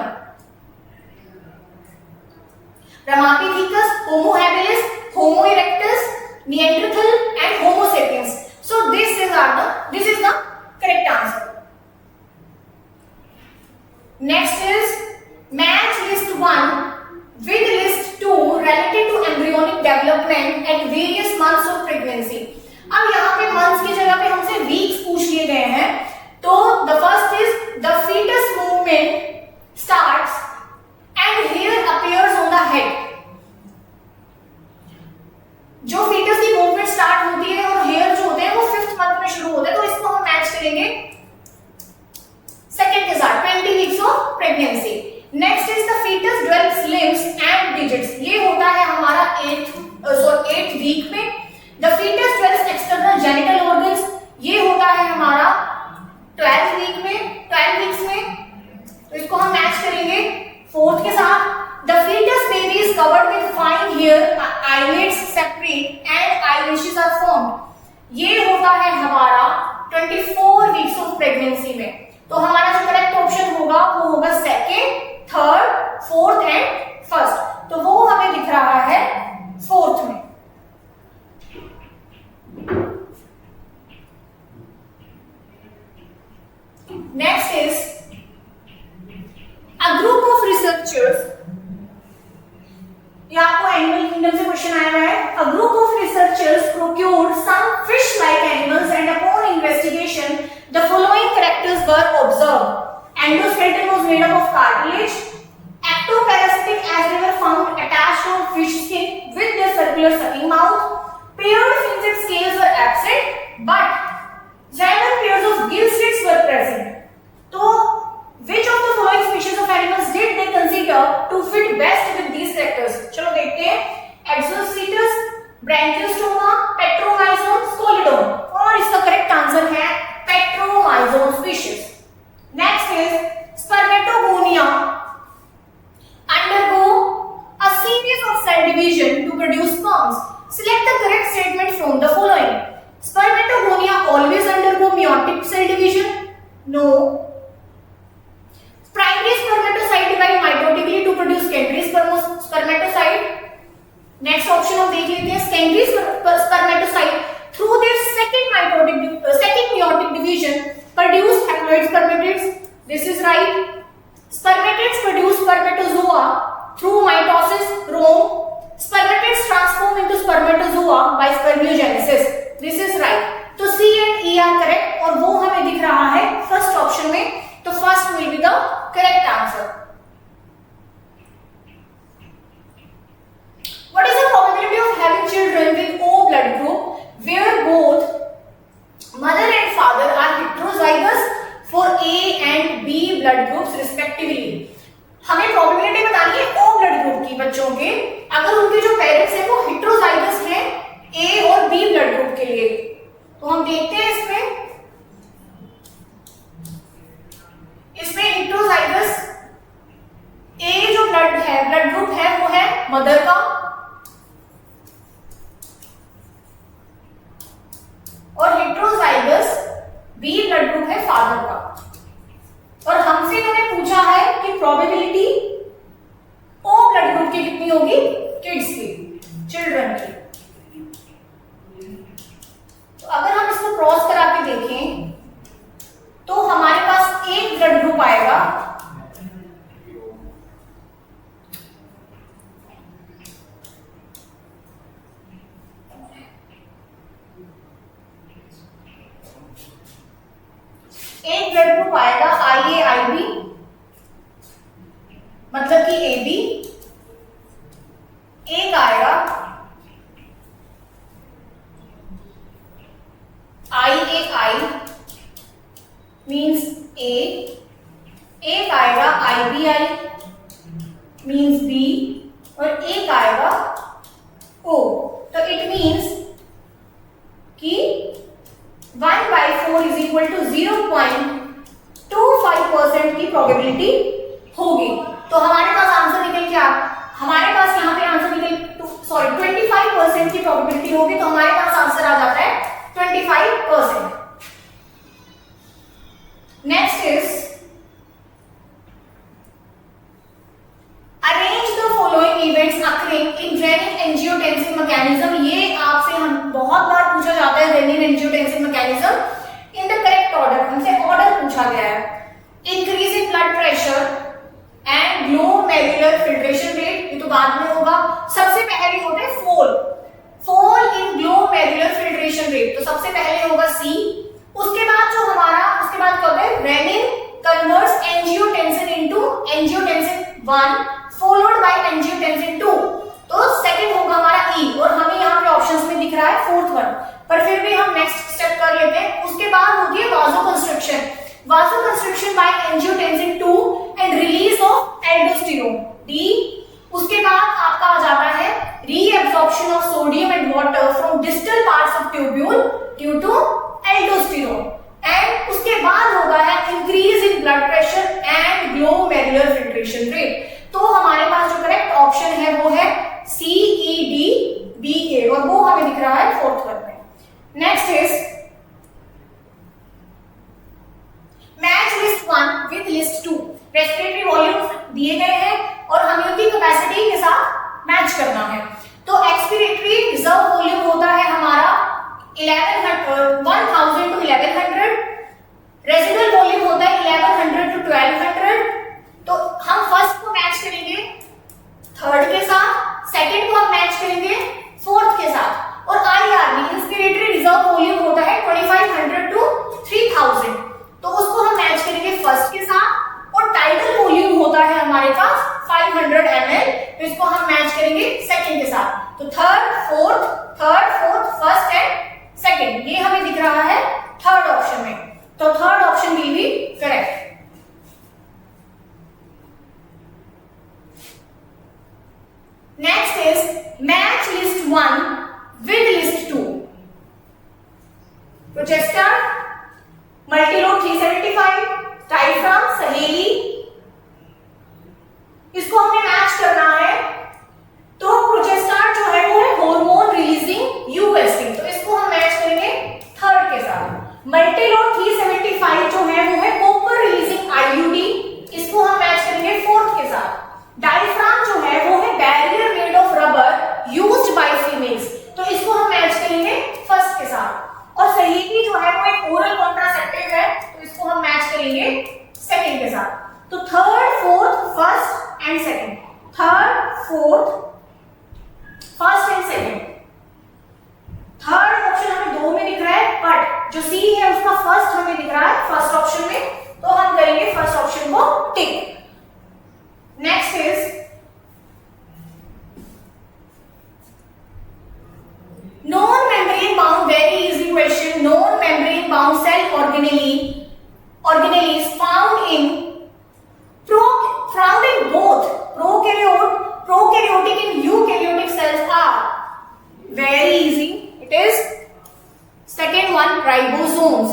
Ramapithecus, Homo habilis, homo erectus, Neanderthal and homo sapiens. So this is the correct answer. Next is match list 1 with list 2 related to embryonic development at various months of pregnancy। अब यहाँ पे months की जगह पे हमसे weeks पूछ लिए गए हैं, तो the first is the fetus movement starts and hair appears on the head। जो fetus की movement start होती है और hair जो होते हैं वो 5th month में शुरू होते हैं, तो इसको हम मैच करेंगे सेकंड के साथ 20 weeks of pregnancy। Next is the fetus develops limbs and digits। ये होता है हमारा 8th वीक में। The fetus develops external genital organs। ये होता है हमारा 12th वीक में, 12 वीक्स में, तो इसको हम मैच करेंगे 4th के साथ। The fetus baby is covered with fine hair, eyelids separate and eyelashes are formed। ये होता है हमारा 24 वीक्स ऑफ प्रेगनेंसी में। तो हमारा जो करेक्ट ऑप्शन होगा वो होगा second, third, fourth and first. तो वो हमें दिख रहा है 4th में। Next is a group of researchers. ये आपको एनिमल किंगडम से क्वेश्चन आया हुआ है। A group of researchers procured some fish like animals and upon investigation the following characters were observed. Endoskeleton was made up of cartilage, ectoparasitic as they were found attached to fish skin with their circular sucking mouth. Paired fins and scales were absent, but genuine pairs of gill slits were present. So, which of the following species of animals did they consider to fit best with these characters? चलो देखते हैं. Exocetus, Branchiostoma, Petromyzon, Scoliodon. और इसका correct answer है Petromyzon species. Next is Spermatogonia undergo a series of cell division to produce sperms. Select the correct statement from the following. Spermatogonia always undergo meiotic cell division? No. Primary spermatocyte divide mitotically to produce secondary spermatocyte. Next option हम देख लेते हैं. Secondary spermatocyte through their second meiotic division produce haploid spermatids. This is right. Spermatids produce spermatozoa through mitosis, Rome. Spermatids transform into spermatozoa by spermiogenesis. This is right. तो C and E are correct और वो हमें दिख रहा है first option में. तो first will be the correct answer. What is the probability of having children with O blood group where both mother and father are heterozygous for A and B blood groups respectively? हमें probability बतानी है ओ blood group की बच्चों के, अगर उनके जो parents हैं वो हेटेरोजाइगस हैं ए और बी ब्लड ग्रुप के लिए. तो हम देखते हैं इसमें हेटेरोजाइगस ए जो ब्लड ग्रुप है वो है मदर का और हेटेरोजाइगस बी ब्लड ग्रुप है फादर का. और हमसे इन्होंने पूछा है कि प्रोबेबिलिटी ओ ब्लड ग्रुप की कितनी होगी किड्स की, चिल्ड्रन की. तो अगर हम इसको क्रॉस करा के देखें तो हमारे पास एक ब्लड ग्रुप आएगा IA IB मतलब कि AB. एक आएगा IAI मीन्स A. एक आएगा IBI मीन्स B और एक आएगा O. तो इट मीन्स कि 1/4 इज इक्वल टू 0.25% की प्रोबेबिलिटी होगी. तो हमारे पास आंसर निकल क्या, हमारे पास यहाँ पे आंसर निकल 25% की प्रोबेबिलिटी होगी. तो हमारे पास आंसर आ जाता है 25%. Next is arrange the following events occurring in renin angiotensin mechanism. ये आपसे हम बहुत बार पूछा जाता है renin angiotensin mechanism in the correct order. हमसे ऑर्डर पूछा गया है. Increase in blood pressure and glomerular filtration rate, ये तो बाद में होगा. सबसे पहले होता है fall in glomerular filtration rate. तो सबसे पहले होगा सी. उसके बाद जो हमारा उसके बाद क्या होता है renin converts angiotensin into angiotensin 1 followed by angiotensin 2. तो सेकंड होगा हमारा ई और हमें यहाँ पे ऑप्शंस में दिख रहा है फोर्थ वन, पर फिर भी हम नेक्स्ट स्टेप कर लेते हैं. उसके बाद होती है vasoconstriction by angiotensin 2 and release of aldosterone D. उसके बाद आपका आ जाता है reabsorption of sodium and water from distal parts of tubule due to aldosterone. And उसके बाद होगा है increase in blood pressure and glomerular filtration rate. तो हमारे पास जो करेक्ट ऑप्शन है वो है CEDBA और वो हमें दिख रहा है फोर्थ वन में. Next is match list 1 with list 2. Respiratory volumes दिए गए हैं और हमें उनकी कैपेसिटी के साथ मैच करना है. तो एक्सपिरेटरी रिजर्व वॉल्यूम होता है हमारा 1000 to 1100. रेजिडुअल वॉल्यूम होता है 1100 to 1200. तो हम फर्स्ट को मैच करेंगे थर्ड के साथ, सेकंड को हम मैच करेंगे फोर्थ के साथ. और IRV इंस्पिरेटरी रिजर्व वॉल्यूम होता है 2500 to 3000. तो उसको हम मैच करेंगे फर्स्ट के साथ. और टाइडल वॉल्यूम होता है हमारे पास 500 ml, तो इसको हम मैच करेंगे सेकंड के साथ। तो third fourth first and second, ये हमें दिख रहा है थर्ड ऑप्शन में, तो third option will be correct. Next is match list 1 with list 2। Progesterone, multiload 375, diaphragm, Saheli, इसको हमने मैच करना है। तो प्रोजेस्टर जो है वो है हार्मोन रिलीजिंग यूएसटी, तो इसको हम मैच करेंगे थर्ड के साथ। मल्टीलोड 375 जो है वो है कॉपर रिलीजिंग आईयूडी, इसको हम मैच करेंगे फोर्थ के साथ। डायफ्राम जो है वो है barrier made of rubber used by females, तो इसको हम मैच करेंगे फर्स्ट के साथ। और सहेली जो है वो एक ओरल कॉन्ट्रासेप्टिव है, तो इसको हम मैच करेंगे सेकंड के साथ। तो third fourth first and second, third fourth first and second. Third option हमें दो में दिख रहा है, बट जो सी है उसका फर्स्ट हमें दिख रहा है फर्स्ट ऑप्शन में, तो हम करेंगे फर्स्ट ऑप्शन को tick. Next is non membrane bound, very easy question. Non membrane bound cell organelles found in both prokaryotic and eukaryotic cells are very easy. It is second one, ribosomes.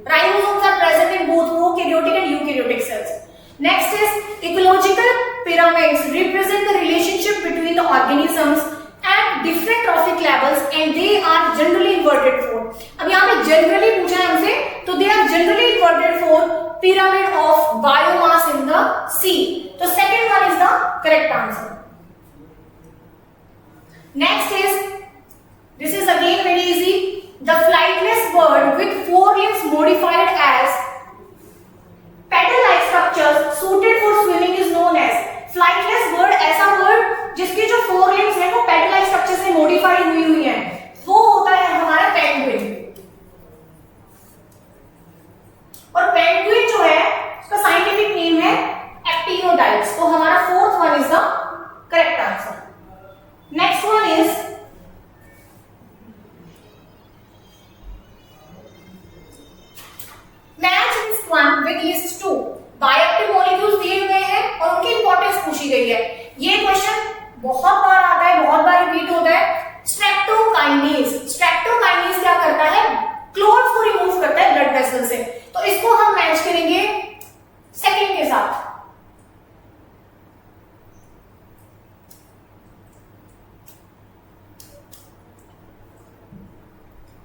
Ribosomes are present in both prokaryotic and eukaryotic cells. Next is ecological pyramids represent the relationship between the organisms at different trophic levels and they are generally inverted for. अब यहाँ पे generally पूछा है हमसे, तो they are generally inverted for pyramid of biomass in the sea. तो second one is the correct answer. Next is, this is again very easy. The flightless bird with four limbs modified as pedal-like structures suited for swimming is known as. Flightless bird ऐसा bird जिसके जो four limbs है वो pedal-like structure से modified हुई है, वो होता है हमारा पेंगुइन। और पेंगुइन जो है उसका साइंटिफिक नेम है एक्टिनोडाइट्स, तो हमारा fourth one is the correct answer. Next one is match list 1 with list 2। Bioactive molecules दिए हुए हैं और उनकी इंपॉर्टेंस पूछी गई है। ये क्वेश्चन बहुत बार आता है, बहुत बार रिपीट होता है। स्ट्रेप्टोकाइनेज क्या करता है? क्लॉट्स को रिमूव करता है ब्लड वेसल से, तो इसको हम मैच करेंगे सेकंड के साथ।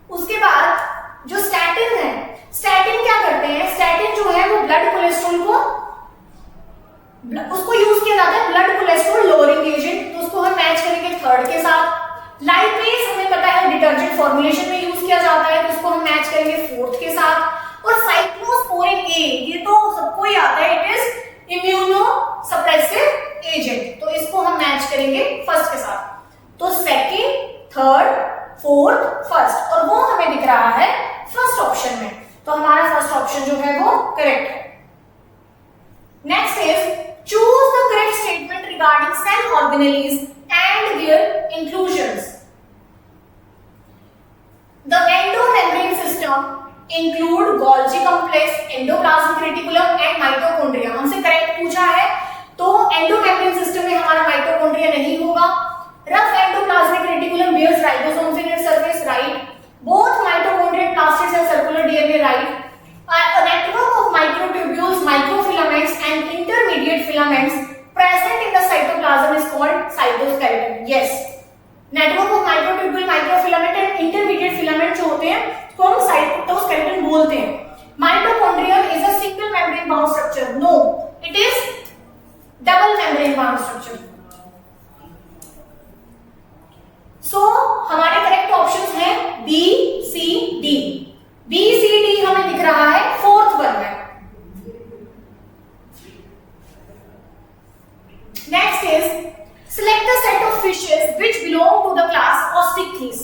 उसके बाद जो स्टैटिन है, स्टैटिन क्या करते हैं? स्टैटिन जो है वो ब्लड कोलेस्ट्रॉल को, उसको यूज किया जाता है ब्लड कोलेस्ट्रॉल लोअरिंग एजेंट, तो उसको हम मैच करेंगे थर्ड के साथ। लाइपेज हमें पता है डिटर्जेंट फॉर्मुलेशन में यूज किया जाता है, तो उसको हम मैच करेंगे फोर्थ के साथ। और साइक्लोस्पोरिन ए, ये तो सबको ही आता है, it is immuno suppressive agent, तो इसको हम मैच करेंगे फर्स्ट के साथ। तो सेकंड, थर्ड, फोर्थ, फर्स्ट, और वो हमें दिख रहा है फर्स्ट ऑप्शन में, तो हमारा फर्स्ट ऑप्शन जो है वो करेक्ट है। Next is choose the correct statement regarding cell organelles and their inclusions. The endomembrane system include Golgi complex, endoplasmic reticulum and mitochondria. हमसे करेक्ट पूछा है, तो endomembrane system में हमारा mitochondria नहीं होगा। Rough endoplasmic reticulum bears ribosomes in its surface, right? Both mitochondria and plastids have circular DNA, right? A network of microtubules, microfilaments and intermediate filaments present in the cytoplasm is called cytoskeleton. Yes, network of microtubule, microfilament and intermediate filament जो होते हैं तो हम cytoskeleton बोलते हैं। Mitochondrium is a single membrane bound structure. No, it is double membrane bound structure. So हमारे correct options हैं B, C, D. B, C, D हमें दिख रहा है फोर्थ वन में। Next is select the set of fishes which belong to the class Osteichthyes.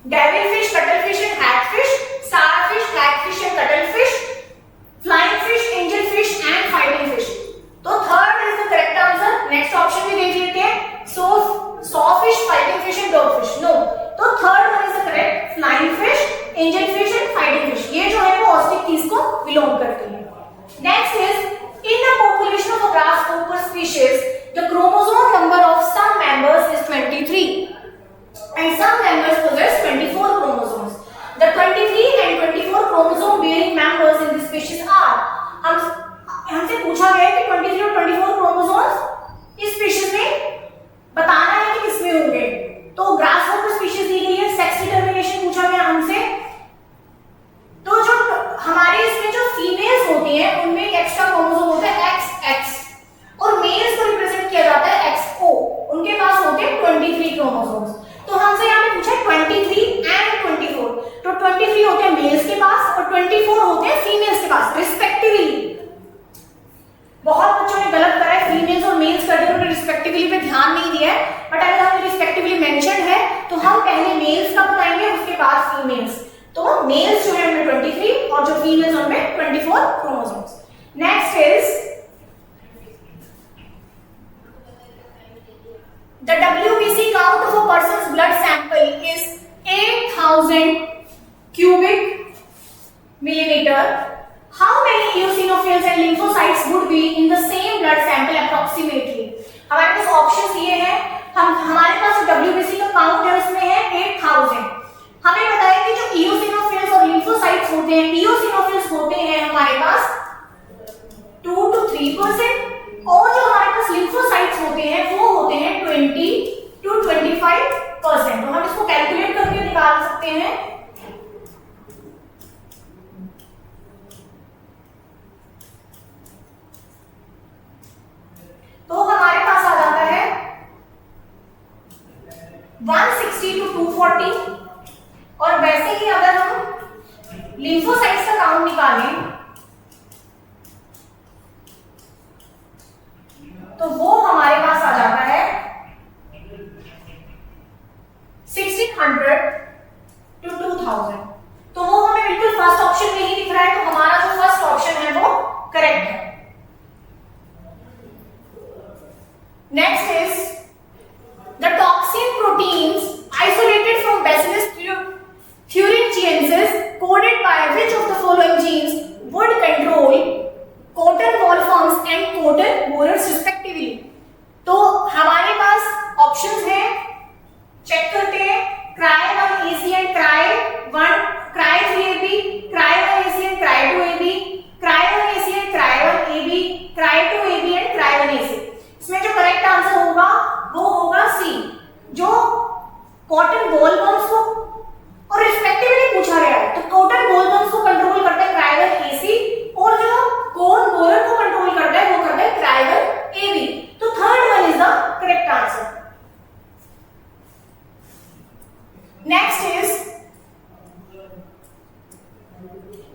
Devilfish, cuttlefish and hagfish, starfish, hagfish and cuttlefish, flying fish, angelfish species, the chromosome number of some members is 23 and some members possess 24 chromosomes. The 23 and 24 chromosome bearing members in this species are, हमसे पूछा गया है कि 23 और 24 chromosomes इस species में बताना है कि किसमें होंगे। तो ग्रासहॉपर स्पीशीज दी गई है, सेक्स डिटरमिनेशन पूछा गया हमसे। तो जो हमारे इसमें जो फीमेल्स होती हैं उनमें एक एक्स्ट्रा क्रोमोसोम होता है XX और मेल्स को रिप्रेजेंट किया जाता है XO, उनके पास होते हैं 23 क्रोमोसोम्स। तो हमसे यहाँ पे पूछा है 23 एंड 24, तो 23 होते हैं मेल्स के पास और 24 होते हैं फीमेल्स के पास रिस्पेक्टिवली। बहुत बच्चों ने गलत करा है, फीमेल्स और मेल्स कर दिया, उन्होंने रिस्पेक्टिवली पे ध्यान नहीं दिया है, बट अगर हमने रिस्पेक्टिवली मेंशन है तो हम पहले मेल्स का बताएंगे उसके बाद फीमेल्स। तो मेल्स जो है उनमें 23 और जो फीमेल्स उनमें 24 chromosomes. Next is the WBC count of a person's blood sample is 8000 cubic millimeter. How many eosinophils and lymphocytes would be in the same blood sample approximately? हमारे पास ऑप्शंस ये हैं, हमारे पास WBC का काउंट है उसमें है 8000। हमें बताया कि जो eosinophils और lymphocytes होते हैं, eosinophils होते हैं हमारे पास 2 to 3% और जो हमारे पास lymphocytes होते हैं वो होते हैं 20 to 25%। तो हम इसको कैलकुलेट करके निकाल सकते हैं। तो हमारे पास आ जाता है 160 to 240 और वैसे ही अगर हम lymphocytes का काउंट निकालें तो वो हमारे पास आ जाता है 1600 to 2000। तो वो हमें बिल्कुल फर्स्ट ऑप्शन में ही दिख रहा है, तो हमारा जो फर्स्ट ऑप्शन है वो करेक्ट है। Next is the toxin proteins isolated from bacillus thuringiensis coded by which of the following genes would control cotton ball forms and cotton borers respectively। तो हमारे पास ऑप्शंस हैं, चेक करते हैं, cry1AC and cry3AB, cry1AC and cry2AB, cry1AC and cry1AB, cry2AB and cry1AC। इसमें जो correct answer होगा वो होगा सी, जो कॉटन बॉलवर्म्स को और रिस्पेक्टिवली पूछा गया है। तो कॉटन बॉलवर्म्स को कंट्रोल करता है cry1AC और जो कोन बोरर को कंट्रोल करता है वो करता है cry1AB। तो third one is the correct answer. Next is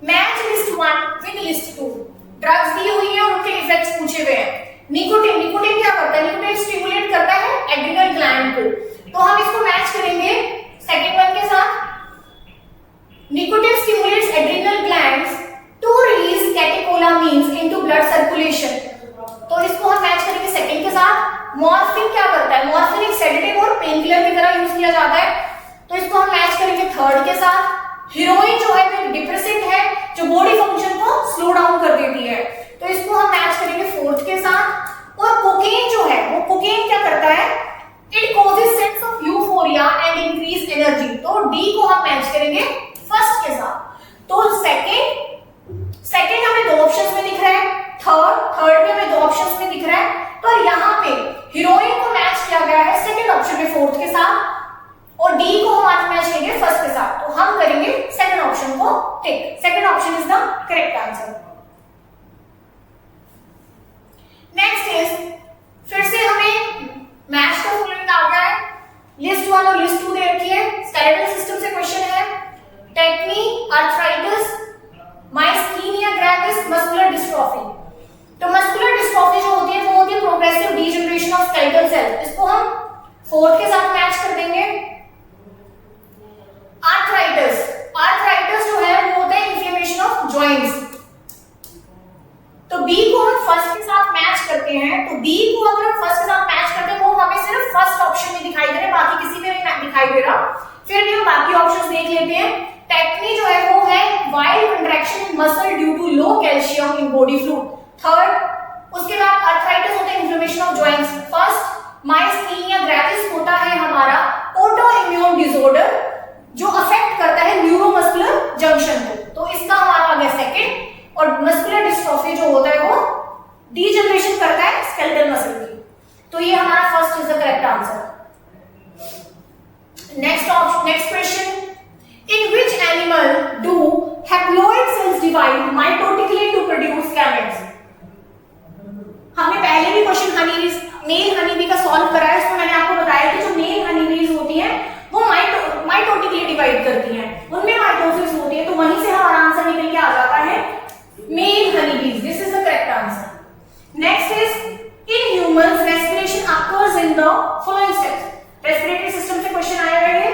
match list 1 with list 2। Drugs दी हुई है और उनके इफेक्ट्स पूछे हुए हैं। निकोटिन क्या करता है? निकोटिन स्टिमुलेट करता है एड्रिनल ग्लैंड को, तो हम इसको मैच करेंगे सेकंड वन के साथ। Nicotine stimulates adrenal glands to release catecholamines into blood circulation, तो इसको हम मैच करेंगे सेकंड के साथ। मॉर्फिन क्या करता है? मॉर्फिन एक सेडेटिव और पेनकिलर की तरह यूज किया जाता है, तो इसको हम मैच करेंगे थर्ड के साथ। हीरोइन जो है वो डिप्रेसेंट है जो बॉडी फंक्शन को स्लो डाउन कर देती है, तो इसको हम मैच करेंगे फोर्थ के साथ। और कोकेन जो है वो कोकेन क्या करता है? It causes sense of euphoria and increase energy, तो डी को हम मैच करेंगे फर्स्ट के साथ। तो सेकंड हमें दो ऑप्शंस में दिख रहा है, थर्ड में हमें दो ऑप्शंस में दिख रहा है, पर यहाँ पे हीरोइन को मैच किया गया है सेकंड ऑप्शन में फोर्थ के साथ और डी को हम आज मैच करेंगे फर्स्ट के साथ, तो हम करेंगे सेकंड ऑप्शन को tick. Second option is the correct answer. Next is फिर से हमें मैच का फॉलोइंग आ गया है, लिस्ट 1 और लिस्ट 2 दे रखी है। स्केलेटल सिस्टम से क्वेश्चन है, tetany, arthritis, myasthenia gravis, muscular dystrophy. तो मस्कुलर डिस्ट्रॉफी जो होती है वो होती है progressive degeneration of skeletal cell, इसको हम फोर्थ के साथ मैच कर देंगे। आर्थराइटिस जो है वो होता है इन्फ्लेमेशन ऑफ जॉइंट्स, तो बी को हम फर्स्ट के साथ मैच करते हैं। तो बी को अगर हम फर्स्ट के साथ मैच करते हैं वो हमें सिर्फ फर्स्ट ऑप्शन में दिखाई दे रहा है, बाकी किसी में नहीं दिखाई दे रहा। फिर भी हम बाकी ऑप्शंस देख लेते हैं। टेटनी जो है वो है wild contraction in muscle due to low calcium in body fluid. Third उसके बाद आर्थराइटिस होता है inflammation of joints. First myasthenia gravis होता है हमारा ऑटो इम्यून डिसऑर्डर जो अफेक्ट करता है न्यूरोमस्कुलर जंक्शन को, तो इसका हमारा आ गया सेकंड। और मस्कुलर डिस्ट्रोफी जो होता है वो डीजनरेशन करता है स्केलेटल मसल की, तो ये हमारा first is the correct answer. Next question, in which animal do haploid cells divide mitotically to produce gametes? हमने पहले भी क्वेश्चन हनीबीज मेल हनीबी का सॉल्व करा है, उसमें मैंने आपको बताया कि जो मेल हनीबीज होती हैं वो माइटोटिकली डिवाइड करती हैं, उनमें माइटोसिस होती है, तो वहीं से हमारा आंसर निकल के आ जाता है male honeybees. This is the correct answer. Next is in humans respiration occurs in the following steps. Respiratory system से क्वेश्चन आया है,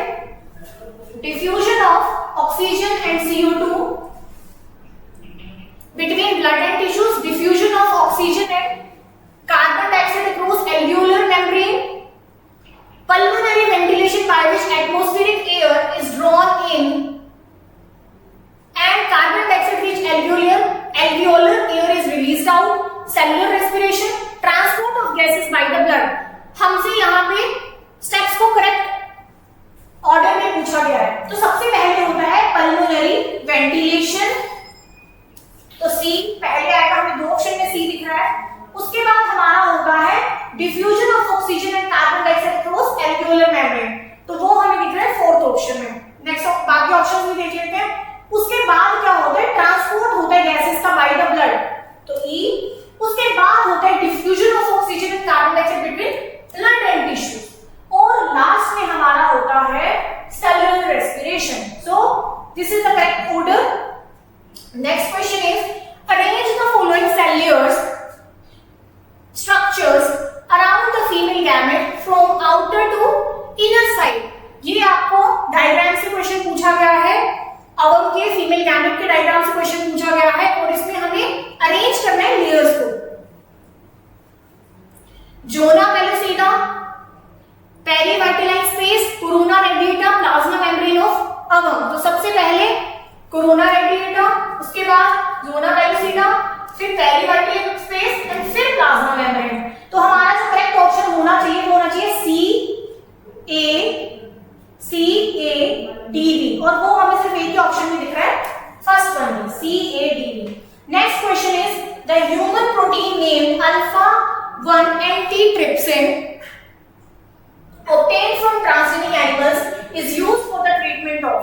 diffusion of oxygen and CO2 between blood and tissues, diffusion of oxygen and carbon dioxide across alveolar membrane, pulmonary ventilation by which atmospheric air is drawn in and carbon dioxide rich alveolar air is released out, cellular respiration, transport of gases by the blood। हमसे यहाँ पे steps को correct order में पूछा गया है, तो सबसे पहले होता है पल्मोनरी वेंटिलेशन, तो सी पहले आएगा, हमें दो ऑप्शन में सी दिख रहा है। उसके बाद हमारा होता है diffusion of oxygen and carbon dioxide across alveolar membrane, तो वो हमें दिख रहा है फोर्थ ऑप्शन में। नेक्स्ट बाकी ऑप्शन भी देख लेते हैं। उसके बाद क्या होता है, ट्रांसपोर्ट होता है गैसेस का बाय द ब्लड, तो ई। उसके बाद होता है diffusion of oxygen and carbon dioxide between blood and tissues, और लास्ट में हमारा होता है cellular respiration. So this is the correct order. Next question is, arrange the following cellular structures around the female gamete from outer to inner side। ये आपको diagram से question पूछा गया है, अवम के फीमेल गैमेट के डायग्राम से क्वेश्चन पूछा गया है, और इसमें हमें अरेंज करना है लेयर्स को। Zona pellucida, perivitelline space, corona radiata, plasma membrane of ovum. तो सबसे पहले कोरोना रेडिएटा, उसके बाद जोना पेलोसिटा, फिर पेरीवर्टिलाइन स्पेस एंड फिर प्लाज्मा मेम्ब्रेन। तो हमारा जो करेक्ट ऑप्शन होना चाहिए वो होना चाहिए CADV, और वो हमें सिर्फ एक ही ऑप्शन में दिख रहा है, फर्स्ट वन में CADV। Next question is, the human protein name अल्फा-1 antitrypsin obtained from transgenic animals is used for the treatment of।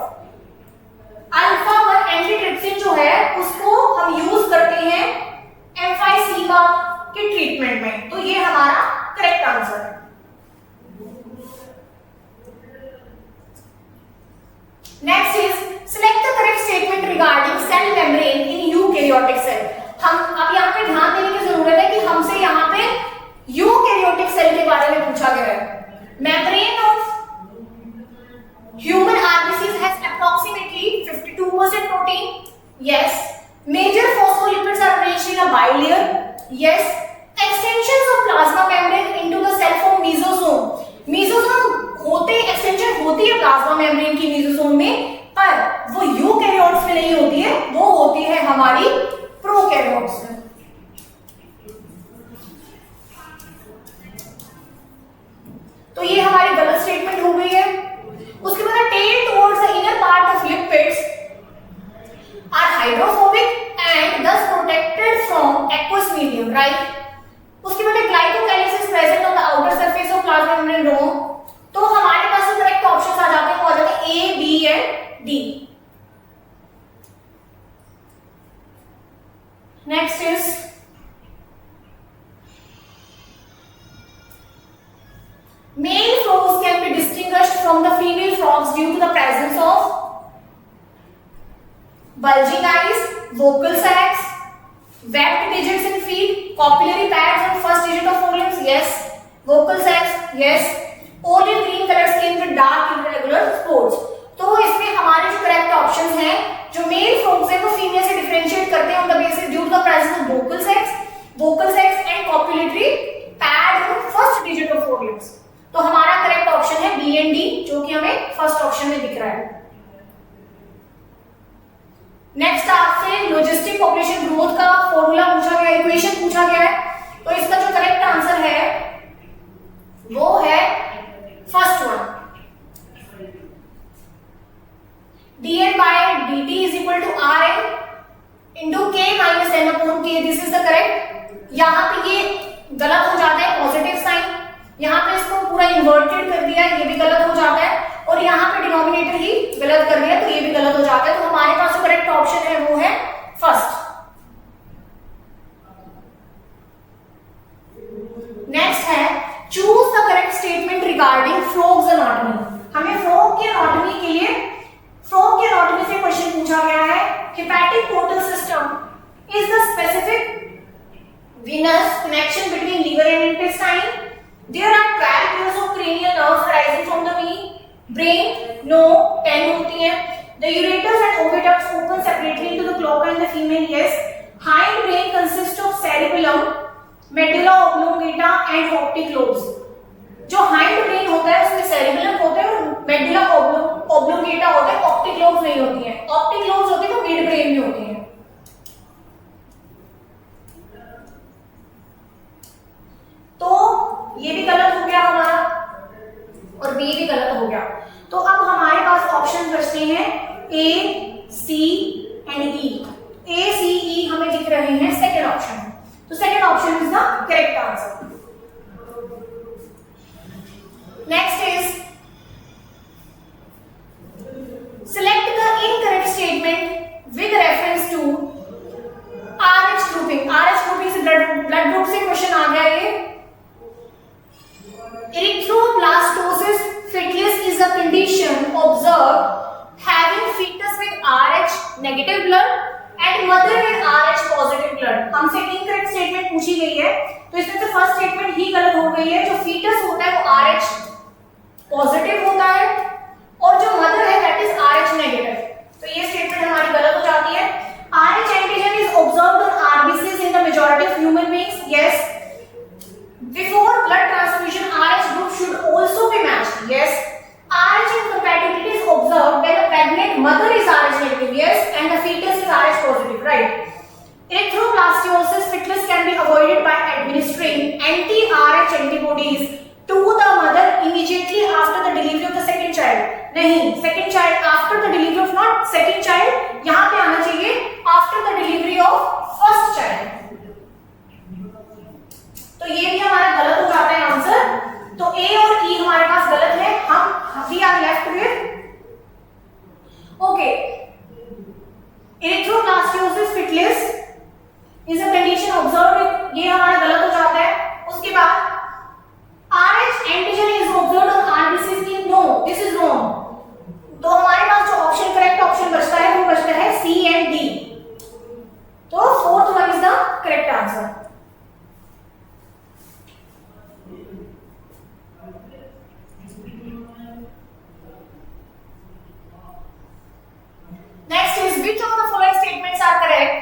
अल्फा-1 antitrypsin जो है उसको हम यूज करते हैं एम्फाइसीमा के ट्रीटमेंट में, तो ये हमारा करेक्ट आंसर है। Next is, select the correct statement regarding cell membrane in eukaryotic cell. हम अब यहाँ पे ध्यान देने की जरूरत है कि हमसे यहाँ पे यूकैरियोटिक सेल के बारे में पूछा गया है। Membrane of human RBCs has approximately 52% protein, yes। Major phospholipids are arranged in a bilayer, yes। Extensions of plasma membrane into the cell form mesosome। mesosome होते एक्सटेंशन होती है प्लाज्मा मेम्ब्रेन की mesosome में, पर वो यूकैरियोट्स में नहीं होती है, वो होती है हमारी प्रोकैरियोट्स में। तो ये हमारी गलत स्टेटमेंट हो गई है। उसके बाद tail towards the inner part of lipids are hydrophobic and thus protected from aqueous medium, right. उसके बाद glycocalyx is present on the outer surface of plasma membrane wrong, तो हमारे पास जो करेक्ट ऑप्शंस आ जाते हैं वो आ जाते हैं A, B and D। Next is, male frogs can be distinguished from the female frogs due to the presence of bulging eyes, vocal sacs, webbed digits in feet, copulary pads and first digit of forelimbs, yes। vocal sacs, yes। olive green color skin with dark irregular spots। तो इसमें हमारे जो correct options हैं, जो mail frogs हैं वो female से differentiate करते हैं on the basis due to the presence of vocal sacs and copulatory pad और फर्स्ट डिजिट ऑफ forelimbs। तो हमारा करेक्ट ऑप्शन है बी एंड डी, जो कि हमें फर्स्ट ऑप्शन में दिख रहा है। नेक्स्ट आपसे लॉजिस्टिक पॉपुलेशन ग्रोथ का फॉर्मूला पूछा गया, इक्वेशन पूछा गया है। करेक्ट। यहाँ पे ये गलत हो जाता है पॉजिटिव साइन, यहाँ पे इसको पूरा इन्वर्टेड कर दिया, ये भी गलत हो जाता है, और यहाँ पे डिनोमिनेटर ही गलत कर दिया तो ये भी गलत हो जाता है। तो हमारे पास जो करेक्ट ऑप्शन है वो है फर्स्ट। नेक्स्ट है choose the correct statement regarding frogs anatomy. हमें फ्रॉग की एनाटॉमी के लिए फ्रॉग की एनाटॉमी से क्वेश्चन पूछा गया है। Hepatic portal system is the specific venous connection between liver and intestine. There are 12 pairs of cranial nerves arising from the brain. No, 10 होती हैं. The ureters and oviducts open separately into the cloaca in the female. Yes. Hind brain consists of cerebellum, medulla oblongata and optic lobes. जो hind brain होता है उसमें cerebellum होता है और medulla oblongata होता है, optic lobes नहीं होती हैं. Optic lobes होती है तो mid brain में होती हैं. तो ये भी गलत हो गया हमारा और बी भी गलत हो गया। तो अब हमारे पास ऑप्शन बचते हैं ए, सी एंड ई। ए, सी, ई हमें दिख रहे हैं सेकंड ऑप्शन। तो second option is the correct answer. Next is select the incorrect statement with reference to RH grouping. RH grouping से ब्लड ग्रुप से क्वेश्चन आ गया ये। Erythroblastosis fetus is a condition observed having fetus with Rh negative blood and mother with Rh positive blood। हमसे incorrect statement पूछी गई है तो इसमें से फर्स्ट स्टेटमेंट ही गलत हो गई है। जो फीटस होता है वो Rh पॉजिटिव होता है और जो मदर है दैट इज Rh नेगेटिव। तो ये स्टेटमेंट हमारी गलत हो जाती है। Rh antigen is observed on RBCs in the majority of human beings। Yes। Before blood transfusion, Rh group should also be matched. Yes. Rh incompatibility is observed when the pregnant mother is Rh negative. Yes, and the fetus is Rh positive. Right. Erythroblastosis fetus can be avoided by administering anti-Rh antibodies to the mother immediately after the delivery of the second child. नहीं, second child after the delivery of not second child. यहाँ पे आना चाहिए after the delivery of first child. तो ये भी हमारा गलत हो जाता है आंसर। तो ए और ई हमारे पास गलत है। हम we are left with okay. Erythroblastosis fetalis is a condition observed, ये हमारा गलत हो जाता है। उसके बाद RH antigen is observed on RBCs की, नो दिस इज रॉन्ग। तो हमारे पास जो ऑप्शन करेक्ट ऑप्शन बचता है वो बचता है सी एंड डी। तो fourth one is the correct answer. Next is which of the following statements are correct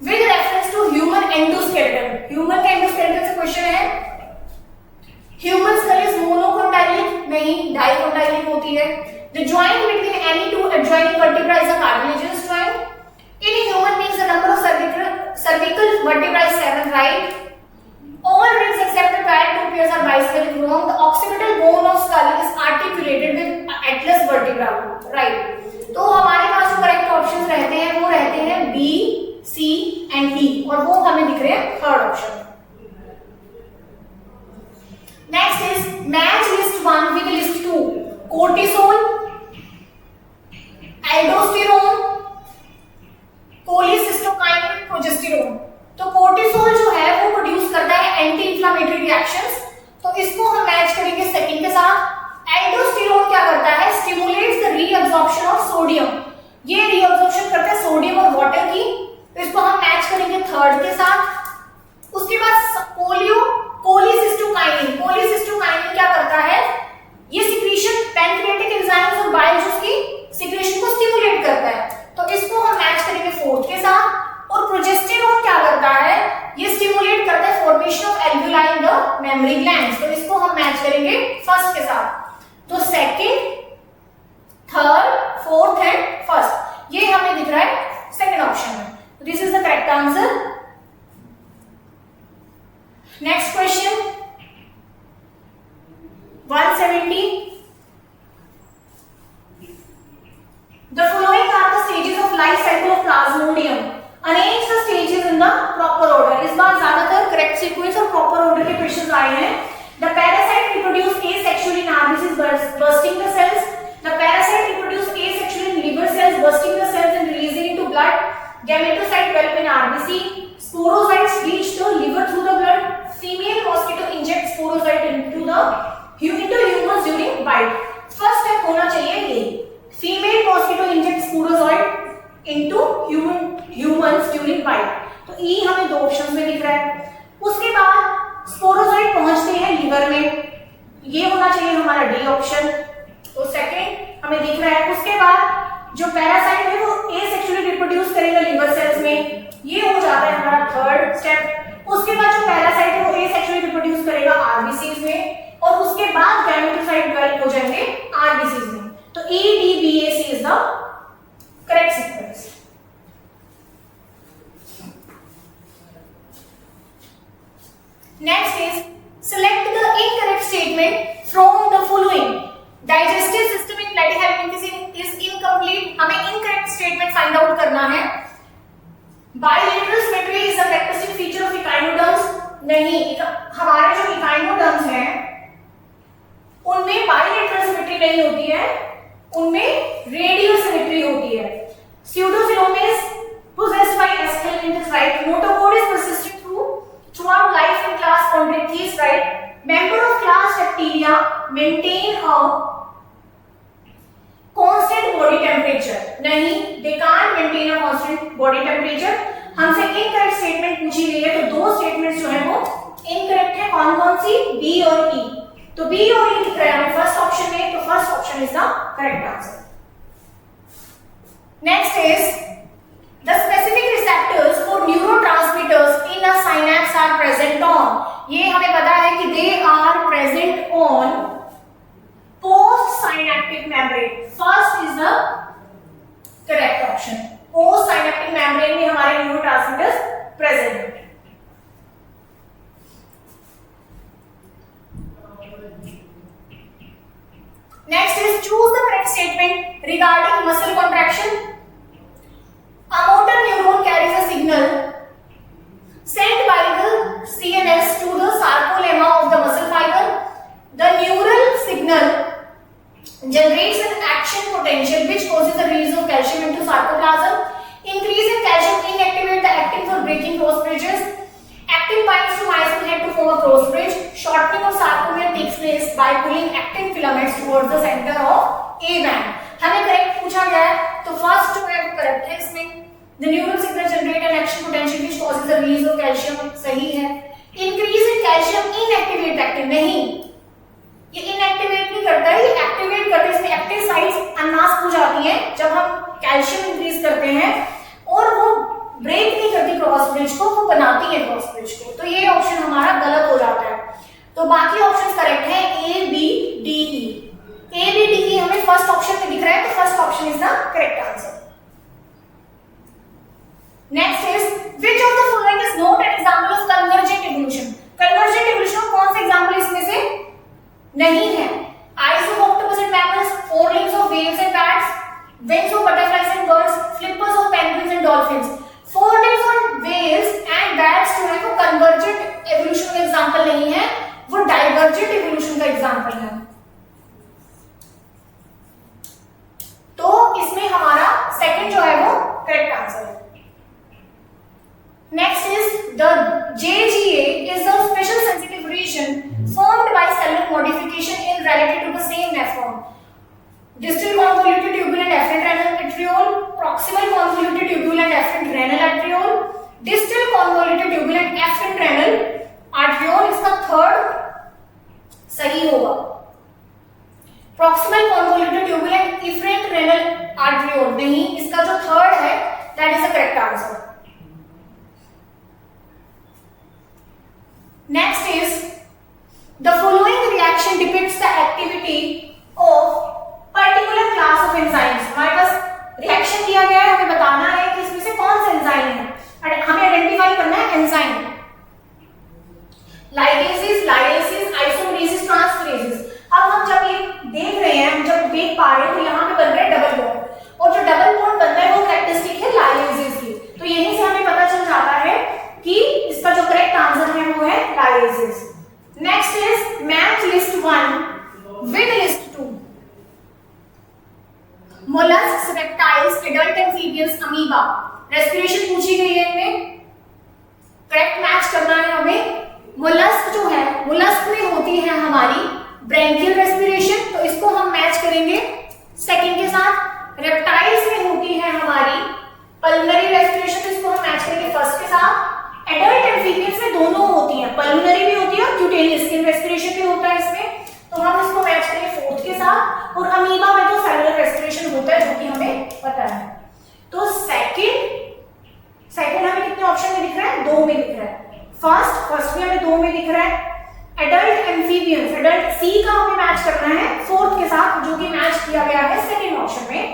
with reference to human endoskeleton। Human का endoskeleton से क्वेश्चन है। Human skull is monocondylic, नहीं dicondylic होती है। The joint between any two adjoining vertebrae is a cartilaginous joint. In human beings the number of cervical vertebrae is 7, right? All rings except the paired two pairs are bispheric, wrong. The occipital bone of skull is articulated with atlas vertebra, right? तो हमारे पास जो correct options रहते हैं वो रहते हैं B, C and ई और वो हमें दिख रहे हैं third option. Next is match list 1 with list 2। Cortisol, aldosterone, cholecystokinin, progesterone. तो कोर्टिसोल जो है वो प्रोड्यूस करता है एंटी इंफ्लेमेटरी रिएक्शंस, तो इसको हम मैच करेंगे सेकंड के साथ। एल्डोस्टेरोन क्या करता है, stimulates the reabsorption of sodium, ये रीअब्जॉर्प्शन करता है सोडियम और वाटर की, तो इसको हम मैच करेंगे थर्ड के साथ। उसके बाद कोलिसिस्टोकाइनिन, कोलिसिस्टोकाइनिन क्या करता है, ये सिक्रीशन पैंक्रियाटिक एंजाइम्स और बाइल जूस की सिक्रीशन को स्टिमुलेट करता है, तो इसको हम मैच करेंगे फोर्थ के साथ। और प्रोजेस्टेरोन क्या करता है, ये स्टिमुलेट करता है formation of alveoli in the mammary glands, तो इसको हम मैच करेंगे फर्स्ट के साथ। तो second, third, fourth and first ये हमें दिख रहा है सेकंड ऑप्शन में। This is the correct answer. Next question 170। The following are the stages of life cycle of Plasmodium. Arrange the stages in the proper order। humans during bite. First step होना चाहिए ये, female mosquito inject sporozoite into humans during bite. तो ई हमें दो options में दिख रहा है। उसके बाद स्पोरोजॉइड पहुंचते हैं लिवर में, ये होना चाहिए हमारा डी ऑप्शन, तो सेकंड हमें दिख रहा है। उसके बाद जो पैरासाइट है वो एसेक्सुअली रिप्रोड्यूस करेगा लिवर सेल्स में, ये हो जाता है हमारा थर्ड स्टेप। उसके बाद जो पैरासाइट है वो एसेक्सुअली रिप्रोड्यूस करेगा आरबीसीज में, और उसके बाद गैमेटोसाइट डेवलप हो जाएंगे आरबीसीज में। तो A D B A C is the correct sequence. Next is select the incorrect statement from the following. Digestive system in platyhelminthes is incomplete. हमें incorrect statement find out करना है। Bilateral symmetry is a characteristic feature of echinoderms. नहीं, हमारे जो echinoderms हैं उनमें bilateral symmetry नहीं होती है, उनमें radial symmetry होती है। Pseudophilomys possessed by S-helminthes, right? Notochord is persistent throughout life in class Chondrichthyes, right? Member of class Bacteria maintain a constant body temperature. नहीं, they can't maintain a constant body temperature. हमसे incorrect statement पूछी गई है, तो दो statements जो है वो incorrect है। कौन कौन सी? B और E। तो B और E दिख रहा है हमें फर्स्ट ऑप्शन में, तो first option is the correct answer. Next is the specific receptors for neurotransmitters in a synapse are present on. ये हमें पता है कि they are present on post synaptic membrane. First is the correct option. Post synaptic membrane में हमारे neurotransmitters present हैं। Next is choose the correct statement regarding muscle contraction. A motor neuron carries a signal sent by the CNS to the sarcolemma of the muscle fiber. The neural signal generates an action potential which causes the release of calcium into sarcoplasm. Increase in calcium inactivate the actin for breaking cross bridges. Actin binds to myosin head to form a cross bridge. Shortening of sarcomere takes place by pulling actin filaments towards the center of A band. हमें correct पूछा गया है, तो first जो है वो correct है इसमें। The neural signal generate an action potential which causes the release of calcium, सही है। Increase in calcium inactivate actin, नहीं, ये inactivate नहीं करता है, ये activate करता है। इसमें active sites अनमास्क हो जाती हैं जब हम calcium increase करते हैं, और वो ब्रेक नहीं करती क्रॉस ब्रिज को, वो बनाती है क्रॉस ब्रिज को। तो ये ऑप्शन हमारा गलत हो जाता है। तो बाकी ऑप्शंस करेक्ट है, A B D E. A B D E हमें फर्स्ट ऑप्शन में दिख रहा है, तो first option is the correct answer. Next is which of the following is not an example of convergent evolution. Convergent evolution कौन सा example इसमें से नहीं है? Eyes of octopus and mammals, forelimbs of whales and bats, wings of butterflies and birds, flippers of penguins and dolphins. Forelimbs on whales and bats जो है वो convergent evolution का एग्जांपल नहीं है, वो डाइवर्जेंट इवोल्यूशन का एग्जांपल है। तो इसमें हमारा सेकंड जो है वो करेक्ट आंसर है। Next is the JGA is a special sensitive region formed by cellular modification in relative to the same nephron. Distal convoluted tubule and afferent renal arteriole, proximal convoluted tubule and afferent renal arteriole, distal convoluted tubule and afferent renal arteriole, इसका third सही होगा। proximal convoluted tubule and efferent renal arteriole नहीं, इसका जो third है that is the correct answer. Next is the following reaction depicts the activity of particular class of enzymes. हमारे पास reaction दिया गया है, हमें बताना है कि इसमें से कौन सा एंजाइम है, हमें आइडेंटिफाई करना है एंजाइम। लाइगेसेस, लाइलेसेस, आइसोमरेसेस, ट्रांसफरेसेस। अब हम जब ये देख रहे हैं, हम जब देख पा रहे हैं, तो यहाँ पे बन रहा है डबल बॉन्ड, और जो डबल बॉन्ड बनता है वो कैरेक्टरिस्टिक है लाइलेसेस की। तो यहीं से हमें पता चल जाता है कि इसका जो करेक्ट आंसर है वो है लाइलेसेस। Next is match list 1 with list 2। Molluscs, reptiles, adult amphibians, amoeba. Respiration पूछी गई है, इनमें करेक्ट मैच करना है हमें। मोलस्क जो है, मोलस्क में होती है हमारी ब्रैंकियल रेस्पिरेशन, तो इसको हम मैच करेंगे सेकंड के साथ। रेप्टाइल्स में होती है हमारी पल्मोनरी रेस्पिरेशन, तो इसको हम मैच करेंगे फर्स्ट के साथ। एडल्ट एम्फीबियंस में दोनों होती है, पल्मोनरी भी होती है और क्यूटेनियस स्किन रेस्पिरेशन भी होता है इसमें, तो हम इसको मैच करेंगे फोर्थ के साथ। और अमीबा में तो सेलुलर रेस्पिरेशन होता है जो कि हमें पता है। तो सेकंड हमें कितने ऑप्शन में दिख रहा है? 2 में दिख रहा है। फर्स्ट भी हमें 2 में दिख रहा है। एडल्ट एम्फीबियंस, एडल्ट सी का हमें मैच करना है फोर्थ के साथ, जो कि मैच किया गया है सेकंड ऑप्शन में,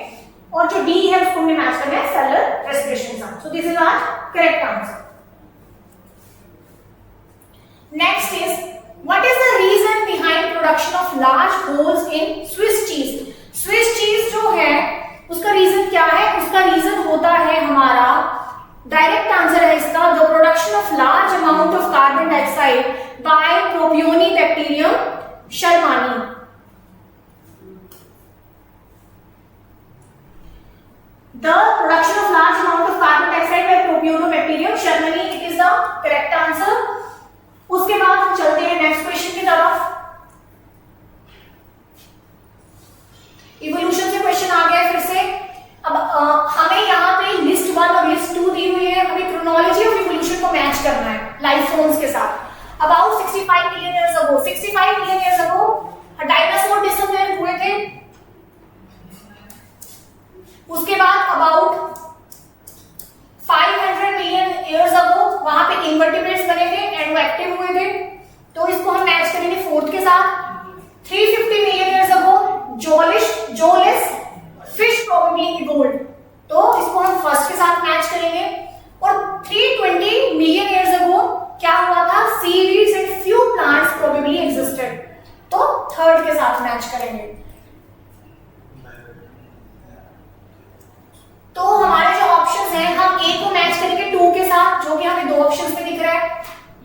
और जो डी है उसको हमें मैच करना है सेलुलर रेस्पिरेशन के साथ। So this is our correct answer. Next is what is the reason behind production of large holes in Swiss cheese? Swiss cheese जो है उसका रीजन क्या है? उसका रीजन होता है हमारा, डायरेक्ट आंसर है इसका, the production of large amount of carbon dioxide by propionibacterium shermanii. The production of large amount of carbon dioxide by Propionibacterium shermani, it is the correct answer. उसके बाद हम चलते हैं नेक्स्ट क्वेश्चन की तरफ। Evolution से क्वेश्चन आ गया फिर से। अब हमें यहाँ पे लिस्ट 1 और लिस्ट 2 दी हुई है, हमें क्रोनोलॉजी ऑफ इवोल्यूशन को मैच करना है लाइफ फॉर्म्स के साथ। About 65 million years ago, 65 million years ago dinosaur disappear हुए थे। उसके बाद अबाउट 500 मिलियन ईयर्स अगो वहां पे इनवर्टिब्रेट्स बने थे एंड वो एक्टिव हुए थे, तो इसको हम मैच करेंगे फोर्थ के साथ। 350 million years ago jawless fish probably evolved, तो इसको हम फर्स्ट के साथ मैच करेंगे। और 320 मिलियन ईयर्स अगो क्या हुआ था? Seaweeds and few plants probably existed, तो थर्ड के साथ मैच करेंगे। तो हमारे जो ऑप्शंस हैं, हम ए को मैच करेंगे 2 के साथ, जो कि हमें 2 ऑप्शंस में दिख रहा है।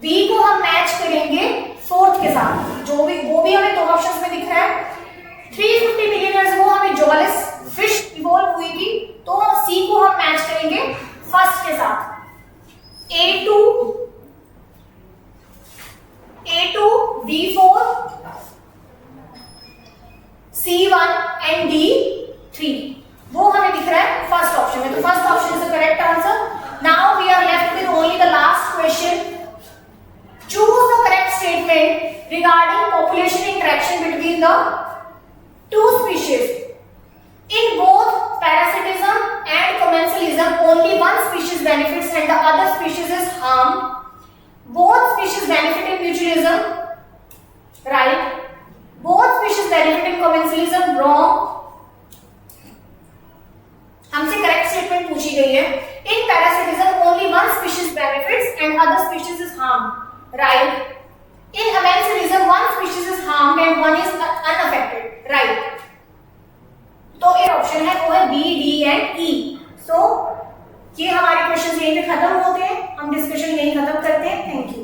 बी को हम मैच करेंगे फोर्थ के साथ, वो भी हमें 2 ऑप्शंस में दिख रहा है। 350 मिलियन ईयर्स अगो हमें जोलिस फिश इवॉल्व हुई थी, तो सी को हम मैच करेंगे फर्स्ट के साथ। A2, B4, C1 and D3, वो हमें दिख रहा है फर्स्ट ऑप्शन में, तो first option is the correct answer. Now we are left with only the last question. Choose the correct statement regarding population interaction between the 2 species. In both parasitism and commensalism, only one species benefits and the other species is harmed. Both species benefit in mutualism, right? Both species benefit in commensalism, wrong. हमसे correct statement पूछी गई है। In parasitism, only one species benefits and other species is harmed, right? In commensalism, one species is harmed and one is unaffected, right? तो ये option है वो है B, D and ई। सो ये हमारे क्वेश्चन यहीं पे खत्म होते हैं, हम डिस्कशन यहीं खत्म करते हैं। Thank you.